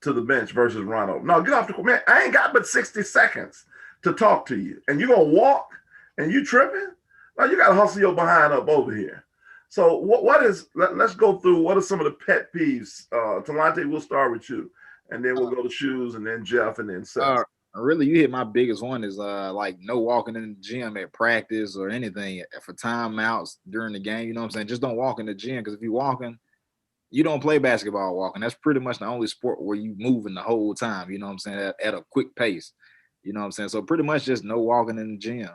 to the bench versus run over. No, get off the court. Man, I ain't got but 60 seconds to talk to you. And you're going to walk and you tripping? No, you got to hustle your behind up over here. So let's go through what are some of the pet peeves. Talante, we'll start with you. And then we'll go to Shoes and then Jeff and then Seth. Really, you hit my biggest one is like no walking in the gym at practice or anything for timeouts during the game. You know what I'm saying? Just don't walk in the gym, because if you're walking, you don't play basketball walking. That's pretty much the only sport where you moving the whole time. You know what I'm saying? At a quick pace. You know what I'm saying? So pretty much just no walking in the gym.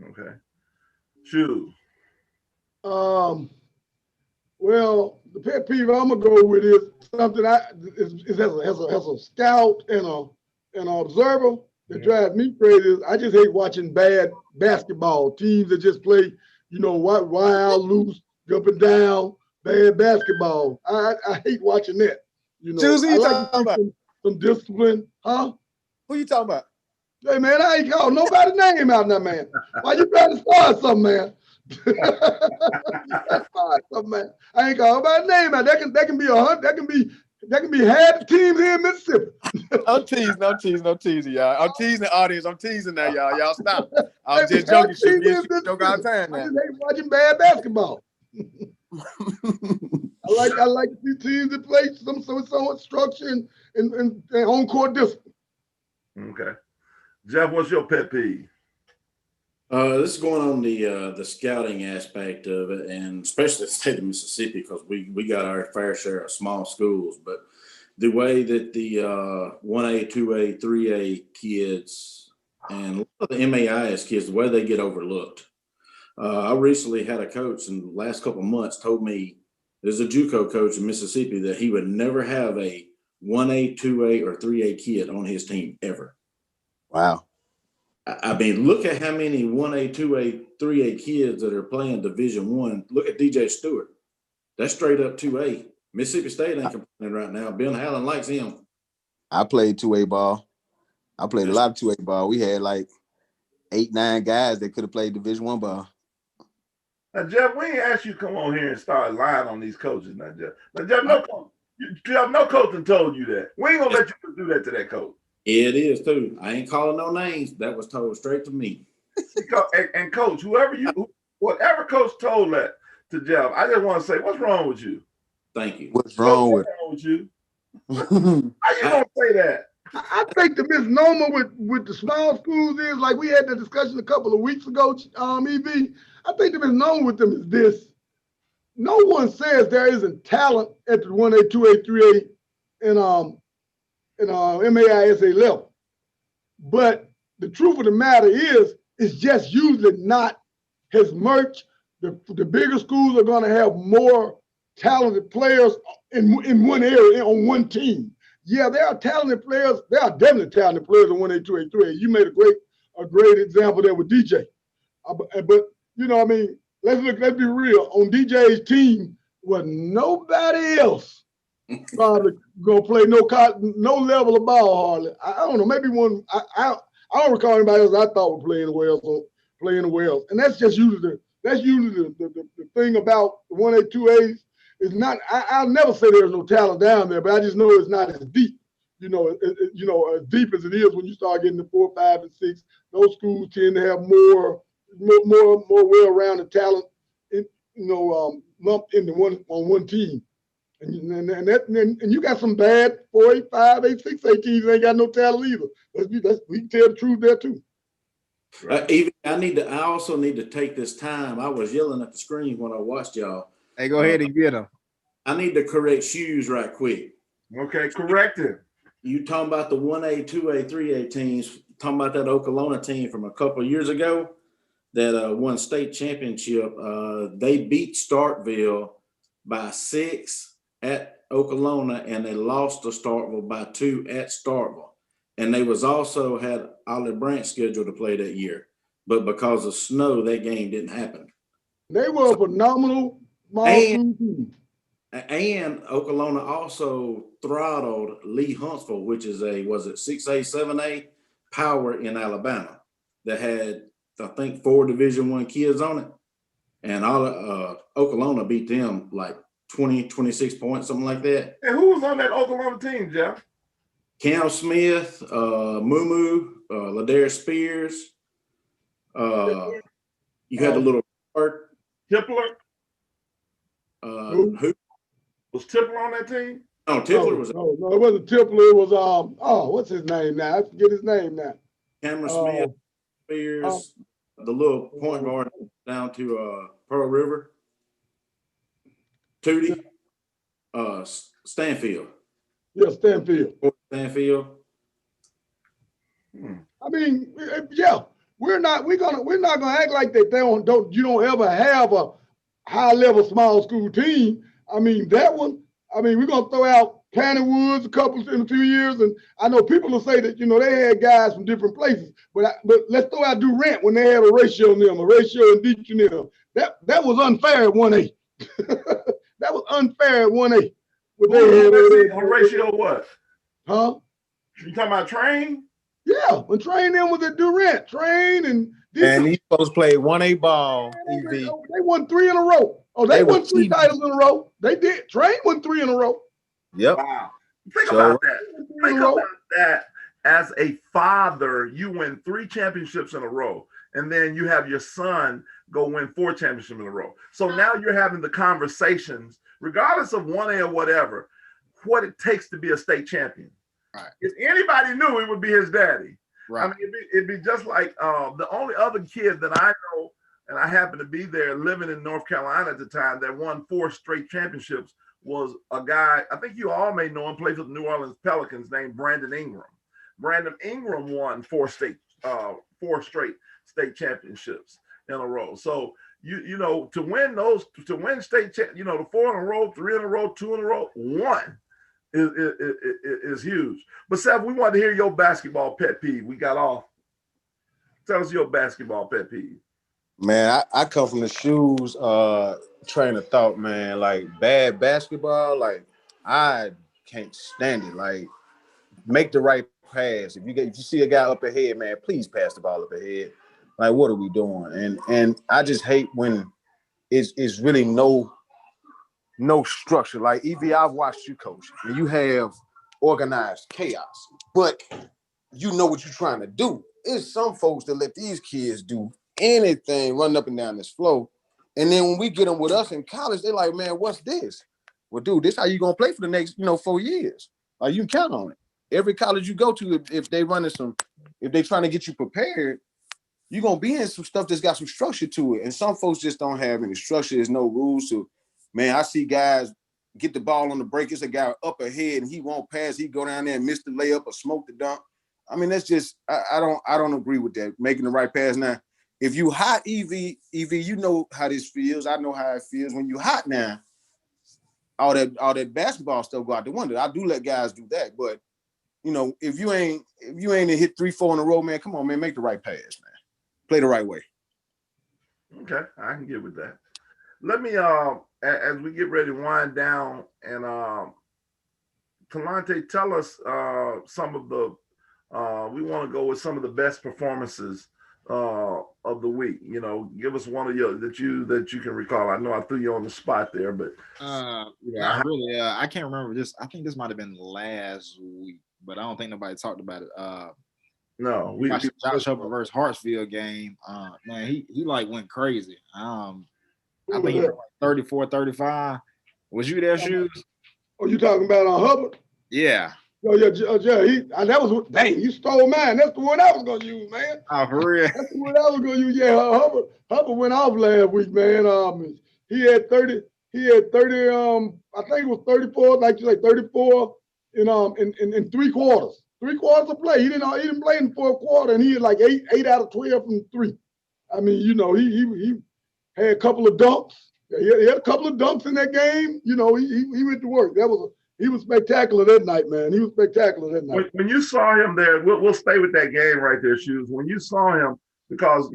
Okay. Shoes. Well, the pet peeve I'm gonna go with is something as a scout and an observer that drives me crazy. I just hate watching bad basketball teams that just play, wild, loose, jumping down, bad basketball. I hate watching that. Susie, I like to see some discipline, huh? Who you talking about? Hey man, I ain't called nobody's name out now, man. Why you trying to start something, man? Man. I ain't called nobody's name out. That can be that can be half the teams here in Mississippi. I'm teasing, y'all. I'm teasing the audience. I'm teasing that, y'all. Y'all stop. I'm just joking. Joke all the time, man. I just hate watching bad basketball. I like to see teams that play somewhat structure and on court discipline. Okay. Jeff, what's your pet peeve? This is going on the scouting aspect of it, and especially the state of Mississippi, because we got our fair share of small schools. But the way that the 1A, 2A, 3A kids and a lot of the MAIS kids, the way they get overlooked. I recently had a coach in the last couple of months told me, there's a JUCO coach in Mississippi, that he would never have a 1A, 2A, or 3A kid on his team ever. Wow. I mean, look at how many 1A, 2A, 3A kids that are playing Division I. Look at DJ Stewart. That's straight up 2A. Mississippi State ain't complaining right now. Ben Hallen likes him. I played 2A ball. I played a lot of 2A ball. We had like 8, 9 guys that could have played Division I ball. Now, Jeff, we ain't asked you to come on here and start lying on these coaches. Now, Jeff, no coach done told you that. We ain't gonna let you do that to that coach. It is too. I ain't calling no names. That was told straight to me. And coach, whatever coach told that to Jeff, I just want to say, what's wrong with you? Thank you. What's wrong with you? How you gonna say that? I think the misnomer with the small schools is, like we had that discussion a couple of weeks ago, EV. I think the misnomer with them is this. No one says there isn't talent at the 1A, 2A, 3A, and MAISA level. But the truth of the matter is, it's just usually not as much. The bigger schools are going to have more talented players in one area, on one team. Yeah, there are talented players. There are definitely talented players in 1A, 2A, 3A. You made a great example there with DJ. But let's be real. On DJ's team, was nobody else probably gonna play no level of ball hardly. I don't know, maybe one. I don't recall anybody else I thought were playing well. And that's just usually the thing about the 1A, 2As is not. I'll never say there's no talent down there, but I just know it's not as deep. As deep as it is when you start getting to 4, 5, and 6. Those schools tend to have more well-rounded talent, lumped into one team. And you got some bad 4, 8, 5, 8, 6A teams that ain't got no talent either. We can tell the truth there too. I also need to take this time. I was yelling at the screen when I watched y'all. Hey, go ahead and get them. I need to correct Shoes right quick. Okay, correct it. You talking about the 1A, 2A, 3A teams, talking about that Oklahoma team from a couple of years ago that won state championship. They beat Starkville by 6 at Oklahoma, and they lost to Starkville by 2 at Starkville. and they was also had Olive Branch scheduled to play that year, but because of snow, that game didn't happen. They were a phenomenal small school team. And Oklahoma also throttled Lee Huntsville, which is was it 6A, 7A power in Alabama that had, I think, 4 Division I kids on it. And Oklahoma beat them like 20, 26 points, something like that. And who was on that Oklahoma team, Jeff? Cam Smith, Mumu, Ladarius Spears. You had a little Tippler. who Was Tippler on that team? No, Tippler was. No, it wasn't Tippler. It was what's his name now? I forget his name now. Cameron Smith, Spears, the little point guard down to Pearl River. Tootie, Stanfield. Yeah, Stanfield. Stanfield. I mean, yeah, we're not gonna act like that. You don't ever have a high level small school team. I mean, that one. I mean, we're gonna throw out Cannon Woods in a few years, and I know people will say that they had guys from different places, but let's throw out Durant when they had a ratio and Deach and them. That was unfair at 1A. That was unfair at 1A. A ratio what? Huh? You talking about Train? Yeah, when Train them was at Durant, Train and these folks played 1A ball. EV. They won 3 in a row. Oh, they won 3 titles in a row. They did. Train won 3 in a row. Yep. Wow. Think about that. Think about that. As a father, you win 3 championships in a row, and then you have your son go win 4 championships in a row. So now you're having the conversations, regardless of 1A or whatever, what it takes to be a state champion. Right. If anybody knew, it would be his daddy. Right. I mean, it'd be just like the only other kid that I know, and I happened to be there living in North Carolina at the time, that won 4 straight championships was a guy, I think you all may know him, plays with the New Orleans Pelicans, named Brandon Ingram. Brandon Ingram won 4 straight state championships in a row. So to win state, the 4 in a row, 3 in a row, 2 in a row, 1 is huge. But Seth, we want to hear your basketball pet peeve. We got off. Tell us your basketball pet peeve. Man, I come from the shoes train of thought, man. Like bad basketball, like I can't stand it. Like make the right pass. If you see a guy up ahead, man, please pass the ball up ahead. Like what are we doing? And I just hate when it's really no structure. Like EV, I've watched you coach, and you have organized chaos, but you know what you're trying to do. It's some folks that let these kids do anything, running up and down this flow. And then when we get them with us in college, they're like, man, what's this? Well, dude, this how you gonna play for the next, 4 years. Like you can count on it. Every college you go to, if they trying to get you prepared, you're gonna be in some stuff that's got some structure to it. And some folks just don't have any structure. There's no rules. So, man, I see guys get the ball on the break. It's a guy up ahead and he won't pass. He go down there and miss the layup or smoke the dunk. I mean, that's just I don't agree with that. Making the right pass now. If you hot, EV, you know how this feels. I know how it feels when you hot now. All that basketball stuff go out the window. I do let guys do that, but if you ain't hit 3, 4 in a row, man, come on, man, make the right pass, man. Play the right way. Okay, I can get with that. Let me as we get ready to wind down, and Talante, tell us some of the we want to go with some of the best performances of the week. Give us one of your that you can recall. I know I threw you on the spot there, but I can't remember this. I think this might have been last week, but I don't think nobody talked about it. No, we watched the Josh Hubbard versus Hartsfield game. Man, he like went crazy. I think he was like 34, 35. Was you there, Shoes? Oh, you talking about Hubbard? Yeah. Oh yeah, that was dang. You stole mine. That's the one I was gonna use, man. Oh, for real? That's the one I was gonna use. Yeah, Hubbard went off last week, man. He had 30. He had 30. I think it was 34. Like you say, 34 in 3 quarters. 3 quarters of play. He didn't play in the 4th quarter, and he had like 8 out of 12 from 3. I mean, he had a couple of dunks. Yeah, he had a couple of dunks in that game. He went to work. That was He was spectacular that night, man. He was spectacular that night. When you saw him there, we'll stay with that game right there, Shoes. When you saw him, because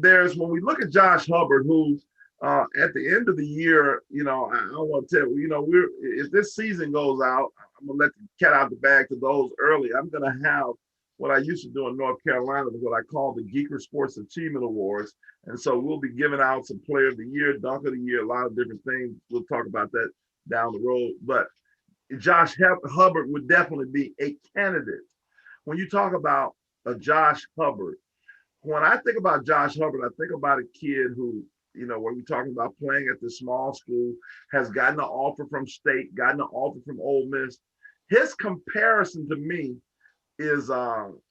there's when we look at Josh Hubbard, who's at the end of the year, I want to tell you, if this season goes out, I'm gonna let the cat out the bag to those early. I'm gonna have what I used to do in North Carolina, what I call the Geeker Sports Achievement Awards, and so we'll be giving out some Player of the Year, Dunk of the Year, a lot of different things. We'll talk about that down the road, but Josh Hubbard would definitely be a candidate. When you talk about a Josh Hubbard, when I think about Josh Hubbard, I think about a kid who, when we're talking about playing at the small school, has gotten an offer from State, gotten an offer from Ole Miss. His comparison to me is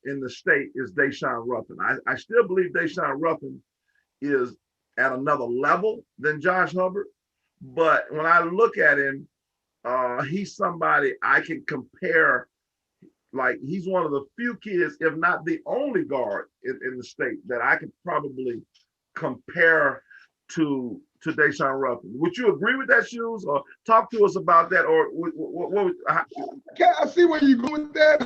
in the State is Deshaun Ruffin. I still believe Deshaun Ruffin is at another level than Josh Hubbard. But when I look at him, he's somebody I can compare. Like, he's one of the few kids, if not the only guard in the State that I could probably compare to Deshaun Ruffin. Would you agree with that, Shoes? Or talk to us about that? Or what I see where you're going with that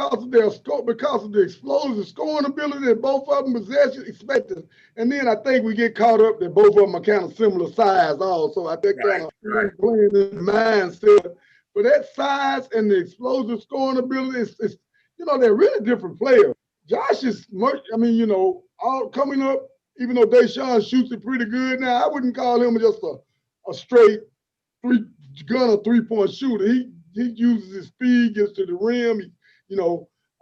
because of the explosive scoring ability that both of them possess, expected. And then I think we get caught up that both of them are kind of similar size also. I think kind of playing in the mindset. But that size and the explosive scoring ability is they're really different players. Josh is much, all coming up, even though Deshaun shoots it pretty good now, I wouldn't call him just a straight three-point shooter. He uses his speed, gets to the rim.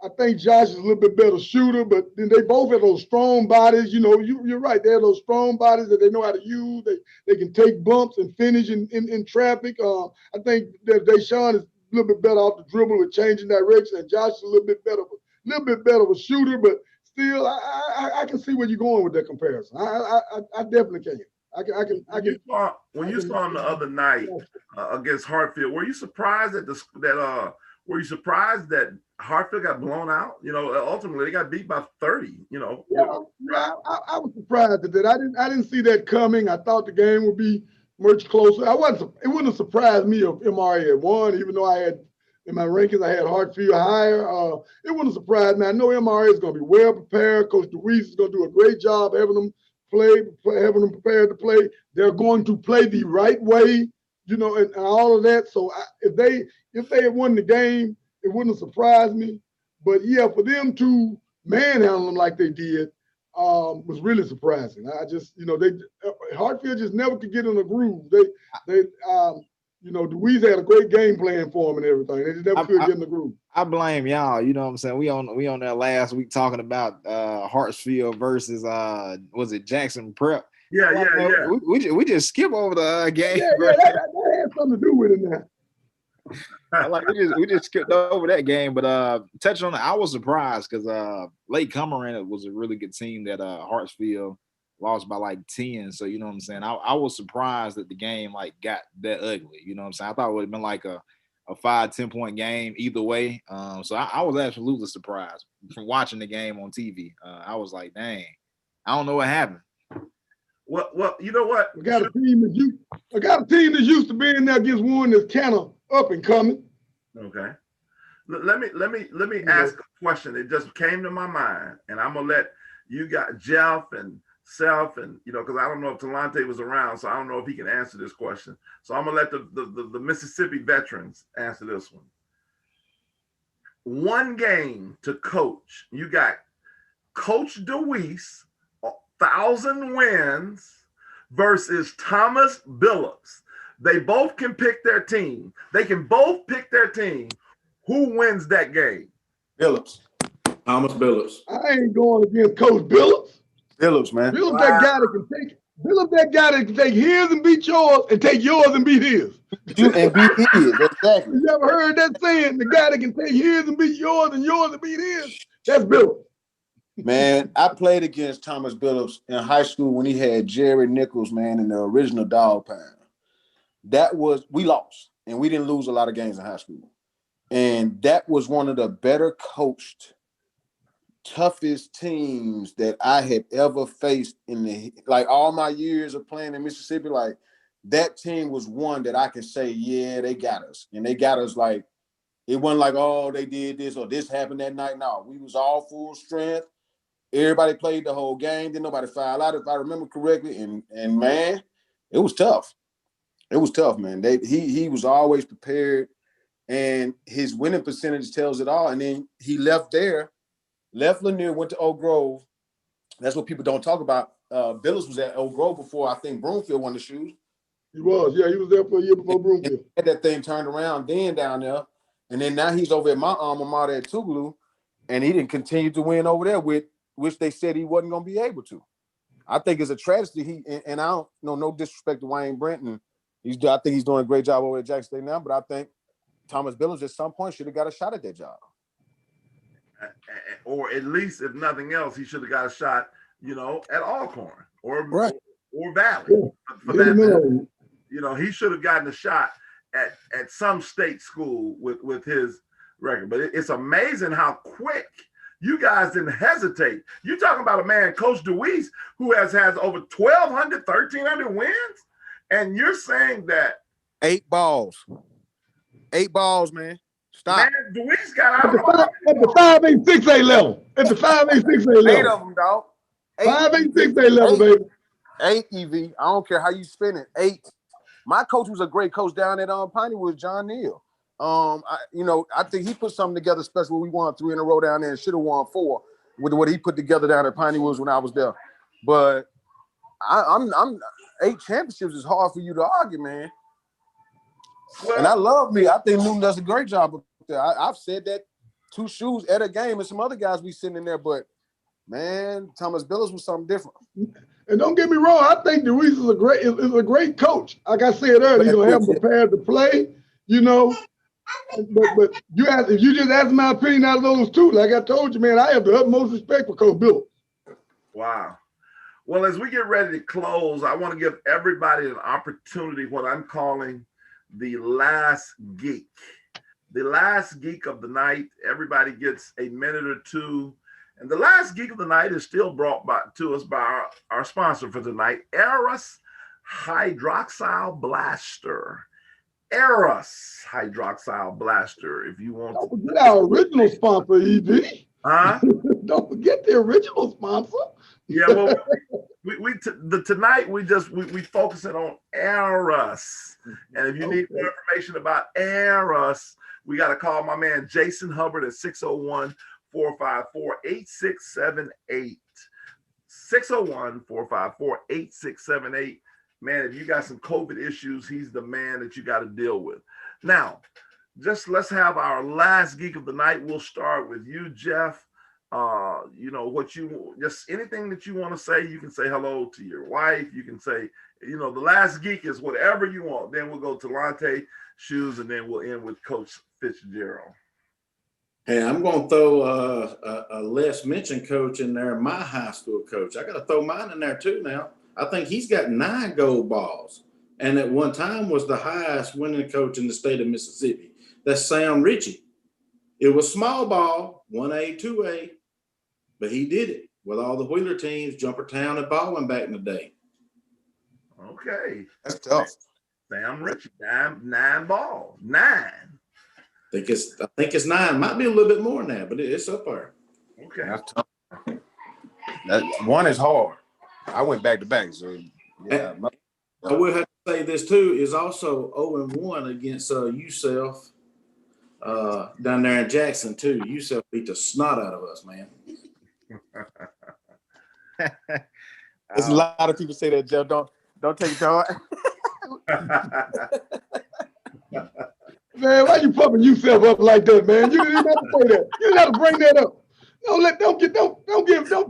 I think Josh is a little bit better shooter, but then they both have those strong bodies. You're right. They have those strong bodies that they know how to use. They can take bumps and finish in traffic. I think that Deshaun is a little bit better off the dribble with changing direction, and Josh is a little bit better of a shooter, but still, I can see where you're going with that comparison. I definitely can. When you saw him the other night against Hartfield, were you surprised were you surprised that Hartfield got blown out? Ultimately they got beat by 30. Yeah, I was surprised at that. I didn't see that coming. I thought the game would be much closer. It wouldn't have surprised me if MRA had won, even though I had in my rankings I had Hartfield higher. It wouldn't surprise me. I know MRA is going to be well prepared. Coach DeWeese is going to do a great job having them having them prepared to play. They're going to play the right way, and all of that. So if they had won the game, it wouldn't have surprised me. But yeah, for them to manhandle them like they did was really surprising. I just, Hartfield just never could get in a groove. DeWeese had a great game plan for them and everything. They just never could get in the groove. I blame y'all. You know what I'm saying? We on that last week talking about Hartsfield versus was it Jackson Prep? Yeah. We just skip over the game. Yeah, that had something to do with it now. We just skipped over that game, but touching on it, I was surprised because Lake Comeran was a really good team that Hartsfield lost by like 10. So you know what I'm saying? I was surprised that the game got that ugly. You know what I'm saying? I thought it would have been like a 5-10 point game either way. So I was absolutely surprised from watching the game on TV. I was like, dang, I don't know what happened. Well, you know what? I got a team that's used to being there against one that's kind of up and coming. Okay. Let me ask a question. It just came to my mind, and I'm gonna let you got Jeff and Self, and because I don't know if Talante was around, so I don't know if he can answer this question. So I'm gonna let the Mississippi veterans answer this one. One game to coach. You got Coach DeWeese, 1,000 wins versus Thomas Billups. They both can pick their team. They can both pick their team. Who wins that game? Billups. Thomas Billups. I ain't going against Coach Billups. Billups, man. Billups, that guy that can take. Billups, that guy that can take his and beat yours, and take yours and beat his. And beat his, exactly. You ever heard that saying? The guy that can take his and beat yours and beat his. That's Billups. Man, I played against Thomas Billups in high school when he had Jerry Nichols, man, in the original Dog Pound. We lost, and we didn't lose a lot of games in high school. And that was one of the better coached, toughest teams that I had ever faced in all my years of playing in Mississippi. that team was one that I can say, yeah, they got us. And they got us like, it wasn't like, oh, they did this or this happened that night. No, we was all full strength. Everybody played the whole game. Didn't nobody foul out, if I remember correctly. And man, it was tough. It was tough, man. He was always prepared, and his winning percentage tells it all. And then he left Lanier, went to Oak Grove. That's what people don't talk about. Billis was at Oak Grove before I think Broomfield won the shoes. He was there for a year before Broomfield. And had that thing turned around then down there. And then now he's over at my alma mater at Tougaloo, and he didn't continue to win over there, with which they said he wasn't going to be able to. I think it's a tragedy. And I don't know, no disrespect to Wayne Brenton. I think he's doing a great job over at Jackson State now, but I think Thomas Billings at some point should have got a shot at that job. Or at least, if nothing else, he should have got a shot, at Alcorn or Valley. Yeah. For that matter. He should have gotten a shot at some state school with his record. But it's amazing how quick you guys didn't hesitate. You're talking about a man, Coach DeWeese, who has over 1,200, 1,300 wins, and you're saying that 8 balls, man. Stop. Man, DeWeese got out at the 5'8", 6'8" level. At the 5'8", 6'8" level. 8 of them, dog. 5'8", 6'8" level, baby. 8 EV. I don't care how you spin it. 8. My coach was a great coach down at Piney Woods, John Neal. I think he put something together special. We won 3 in a row down there and should have won 4 with what he put together down at Piney Woods when I was there. But I'm 8 championships is hard for you to argue, man. Well, and I love me. I think Newman does a great job up there. I've said that 2 shoes at a game, and some other guys be sitting in there, but man, Thomas Billis was something different. And don't get me wrong, I think DeWeese is a great coach. Like I said earlier, he's gonna have them prepared to play, But if you just ask my opinion out of those 2, like I told you, man, I have the utmost respect for Coach Billis. Wow. Well, as we get ready to close, I want to give everybody an opportunity, what I'm calling the last geek. The last geek of the night. Everybody gets a minute or 2. And the last geek of the night is still brought to us by our sponsor for tonight, Eros Hydroxyl Blaster. Eros Hydroxyl Blaster. If you want to forget our original sponsor, EV. Huh? Don't forget the original sponsor. Yeah, well, tonight we focusing on Eros. And if you need more information about Eros, we got to call my man Jason Hubbard at 601-454-8678. 601-454-8678. Man, if you got some COVID issues, he's the man that you got to deal with. Now, let's have our last geek of the night. We'll start with you, Jeff. Anything that you want to say, you can say hello to your wife. You can say, the last geek is whatever you want. Then we'll go to Lante Shoes, and then we'll end with Coach Fitzgerald. Hey, I'm going to throw a less mentioned coach in there, my high school coach. I got to throw mine in there too now. I think he's got 9 gold balls, and at one time was the highest winning coach in the state of Mississippi. That's Sam Ritchie. It was small ball, 1A, 2A, but he did it with all the Wheeler teams, Jumpertown and Baldwin back in the day. Okay. That's tough. Sam Ritchie, 9 balls. 9. I think it's 9. Might be a little bit more than that, but it's up there. Okay. That's tough. That 1 is hard. I went back to back, so yeah. I will have to say this too is also 0-1 against USEF down there in Jackson too. USEF beat the snot out of us, man. There's a lot of people say that, Jeff. Don't take it to heart. Man, why you pumping yourself up like that, man? You didn't have to say that. You didn't have to bring that up. Don't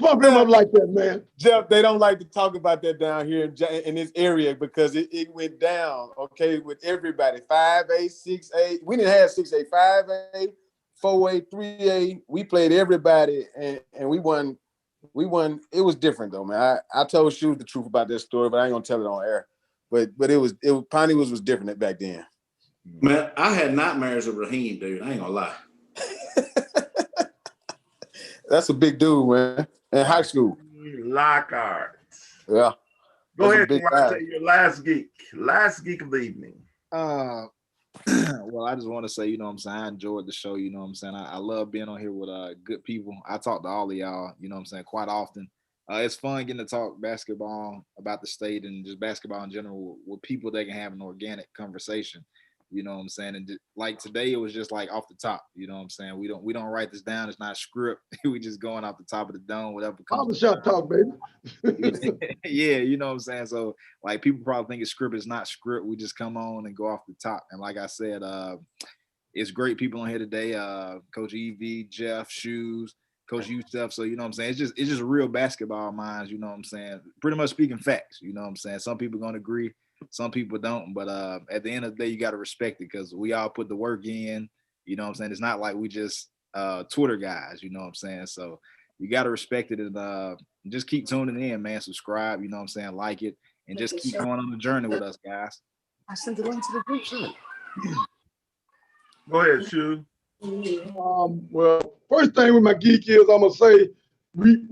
pump him up like that, man. Jeff, they don't like to talk about that down here in this area because it went down, okay, with everybody. 5A, 6A. We didn't have 6A, 5A, 4A, 3A. We played everybody and we won. It was different though, man. I told Shoes the truth about that story, but I ain't gonna tell it on air. But it was Piney was different back then. Man, I had nightmares of Raheem, dude. I ain't gonna lie. That's a big dude, man. In high school. Lockhart. Yeah. Go Those are ahead, big guys. Duarte, your last geek of the evening. Well, I just want to say, you know what I'm saying, I enjoyed the show, you know what I'm saying. I love being on here with good people. I talk to all of y'all, you know what I'm saying, quite often. It's fun getting to talk basketball about the state and just basketball in general with people that can have an organic conversation. You know what I'm saying? And like today, it was just like off the top. You know what I'm saying? We don't write this down. It's not script. We just going off the top of the dome, whatever comes. Barbershop talk, baby. Yeah, you know what I'm saying? So like people probably think it's script. It's not script. We just come on and go off the top. And like I said, it's great people on here today. Coach EV, Jeff, Shoes, Coach Youssef. So you know what I'm saying? It's just real basketball minds, you know what I'm saying? Pretty much speaking facts, you know what I'm saying? Some people gonna agree. Some people don't, but at the end of the day, you got to respect it because we all put the work in. You know what I'm saying? It's not like we just Twitter guys. You know what I'm saying? So you got to respect it and just keep tuning in, man. Subscribe. You know what I'm saying? Like it and just keep going on the journey with us, guys. I sent the link to the group chat. Go ahead, Shu. Well, first thing with my geek is I'm gonna say we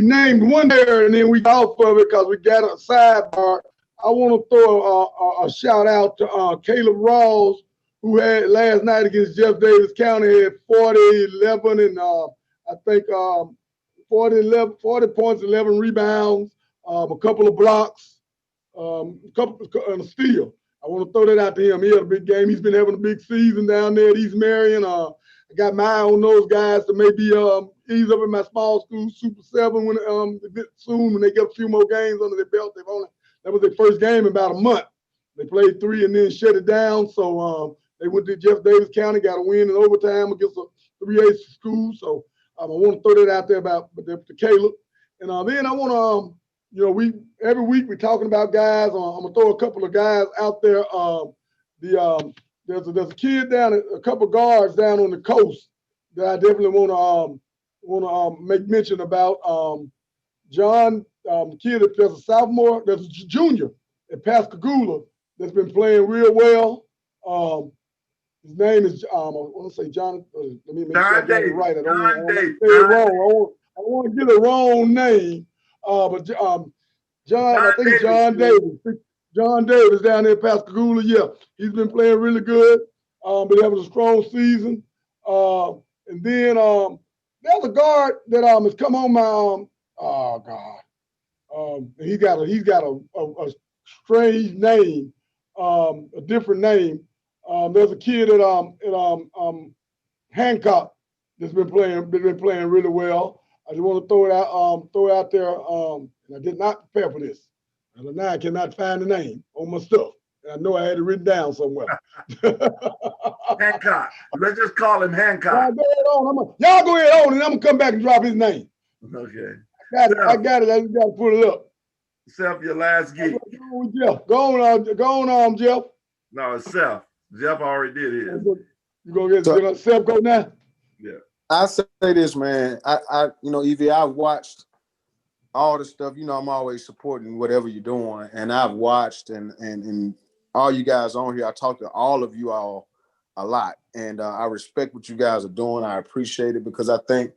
named one there and then we got off of it because we got a sidebar. I want to throw a shout out to Caleb Rawls, who had last night against Jeff Davis County had 40, 11, and I think 40 points, 11 rebounds, a couple of blocks, and a steal. I want to throw that out to him. He had a big game. He's been having a big season down there at East Marion. I got my eye on those guys to maybe ease up in my small school Super 7 when soon when they get a few more games under their belt. That was their first game in about a month. They played 3 and then shut it down. So they went to Jeff Davis County, got a win in overtime against a 3A school. So I want to throw that out there to Caleb. And then I want to, every week we're talking about guys. I'm gonna throw a couple of guys out there. There's a kid a couple guards down on the coast that I definitely want to make mention about. John, the kid there's a sophomore, there's a junior at Pascagoula that's been playing real well. His name is I want to say John. Let me make sure I got it right. I don't want to say it wrong. I want to get a wrong name. But John, I think it's John Davis. John Davis down there at Pascagoula. Yeah, he's been playing really good. Been having a strong season. And then there's a guard that has come on my oh God. He's got a strange name, a different name. There's a kid at Hancock that's been playing really well. I just want to throw it out there. And I did not prepare for this. And now I cannot find the name on my stuff. And I know I had it written down somewhere. Hancock. Let's just call him Hancock. Y'all go ahead on, and I'm gonna come back and drop his name. Okay. I got it. I just got to put it up. Seth, your last geek. Go on, Jeff. No, it's Seth. Jeff already did his. You gonna get Seth go now? Yeah. I say this, man. Evie, I've watched all the stuff. I'm always supporting whatever you're doing, and I've watched and all you guys on here. I talk to all of you all a lot, and I respect what you guys are doing. I appreciate it because I think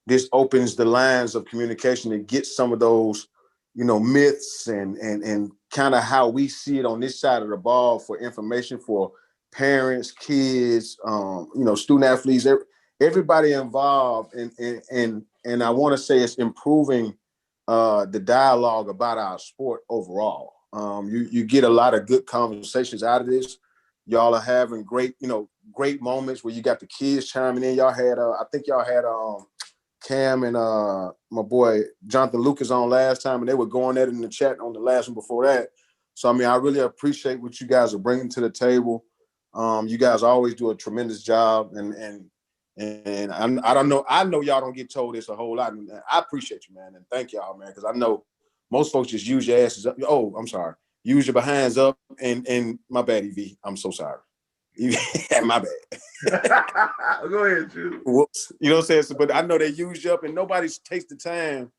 this opens the lines of communication to get some of those, myths and kind of how we see it on this side of the ball for information for parents, kids, student athletes, everybody involved. And I want to say it's improving the dialogue about our sport overall. You get a lot of good conversations out of this. Y'all are having great moments where you got the kids chiming in. Y'all had, I think y'all had Cam and my boy Jonathan Lucas on last time, and they were going at it in the chat on the last one before that. So, I really appreciate what you guys are bringing to the table. You guys always do a tremendous job, and I don't know. I know y'all don't get told this a whole lot. And I appreciate you, man, and thank y'all, man, because I know most folks just use your asses up. Oh, I'm sorry. Use your behinds up, and my bad, EV. I'm so sorry. My bad. Go ahead, Drew. Whoops. You know what I'm saying? But I know they use you up, and nobody takes the time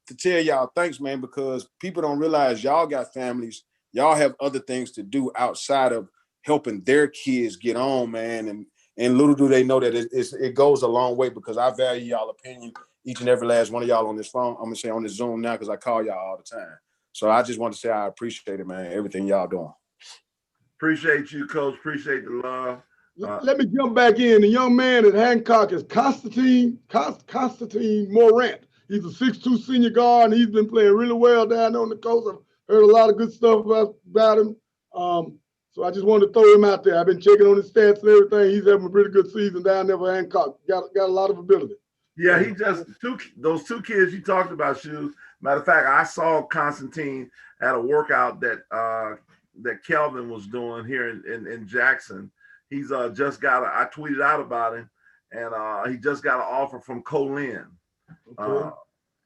to tell y'all thanks, man, because people don't realize y'all got families. Y'all have other things to do outside of helping their kids get on, man. And little do they know that it goes a long way, because I value y'all opinion, each and every last one of y'all on this phone. I'm going to say on this Zoom now because I call y'all all the time. So I just want to say I appreciate it, man. Everything y'all doing. Appreciate you, Coach. Appreciate the love. Let me jump back in. The young man at Hancock is Constantine Morant. He's a 6'2" senior guard, and he's been playing really well down there on the coast. I've heard a lot of good stuff about him. So I just wanted to throw him out there. I've been checking on his stats and everything. He's having a pretty good season down there for Hancock. Got a lot of ability. Yeah, he just those two kids you talked about, Shoes. Matter of fact, I saw Constantine at a workout that Kelvin was doing here in Jackson. He's just got I tweeted out about him, and he just got an offer from Colin. Okay.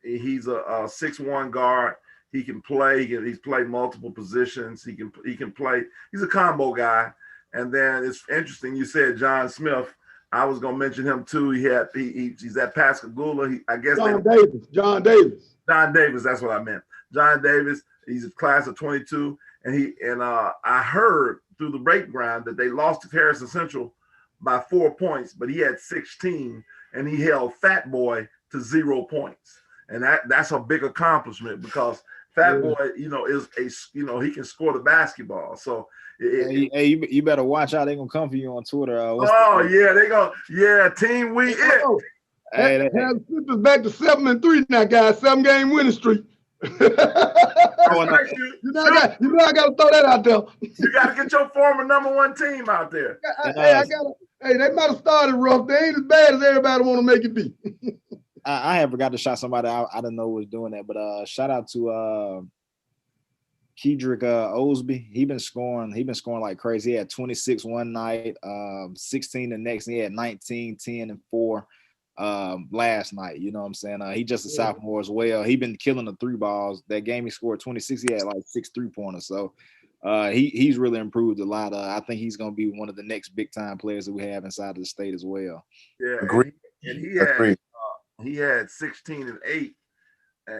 He's a 6'1" guard. He can play. He's played multiple positions. He can play. He's a combo guy. And then it's interesting. You said John Smith. I was gonna mention him too. He's at Pascagoula. John Davis. That's what I meant. John Davis. He's a class of 22, and I heard through the breakground that they lost to Harrison Central by 4 points, but he had 16, and he held Fat Boy to 0 points, and that's a big accomplishment because Fat Boy, he can score the basketball. So you better watch out. They're gonna come for you on Twitter. They go. Yeah, team we it. Hey, it's back to 7-3 now, guys. 7-game winning streak. You know I gotta throw that out there. You gotta get your former #1 team out there. Hey, they might have started rough. They ain't as bad as everybody want to make it be. I had forgot to shout somebody out. I didn't know who was doing that, but shout out to Kedrick Osby. He been scoring like crazy. He had 26 one night, 16 the next, and he had 19, 10, and 4 last night. You know what I'm saying? He just a sophomore as well. He been killing the 3 balls. That game he scored 26. He had like 6 3-pointers. So he's really improved a lot. I think he's gonna be one of the next big time players that we have inside of the state as well. Yeah, Agreed. And he had 16 and 8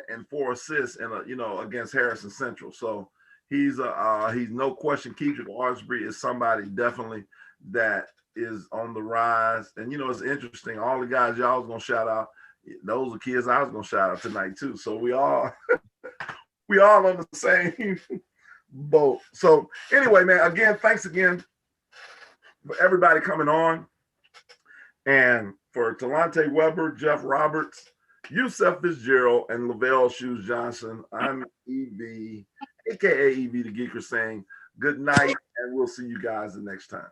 and 4 assists against Harrison Central. So he's no question. Kedrick Osby is somebody definitely that is on the rise. And it's interesting. All the guys y'all was gonna shout out, those are kids I was gonna shout out tonight too. So we all on the same boat. So anyway, man, again, thanks again for everybody coming on. And for Talante Weber, Jeff Roberts, Yusef Fitzgerald, and Lavelle Shoes Johnson, I'm EV, aka EV the Geeker, saying good night, and we'll see you guys the next time.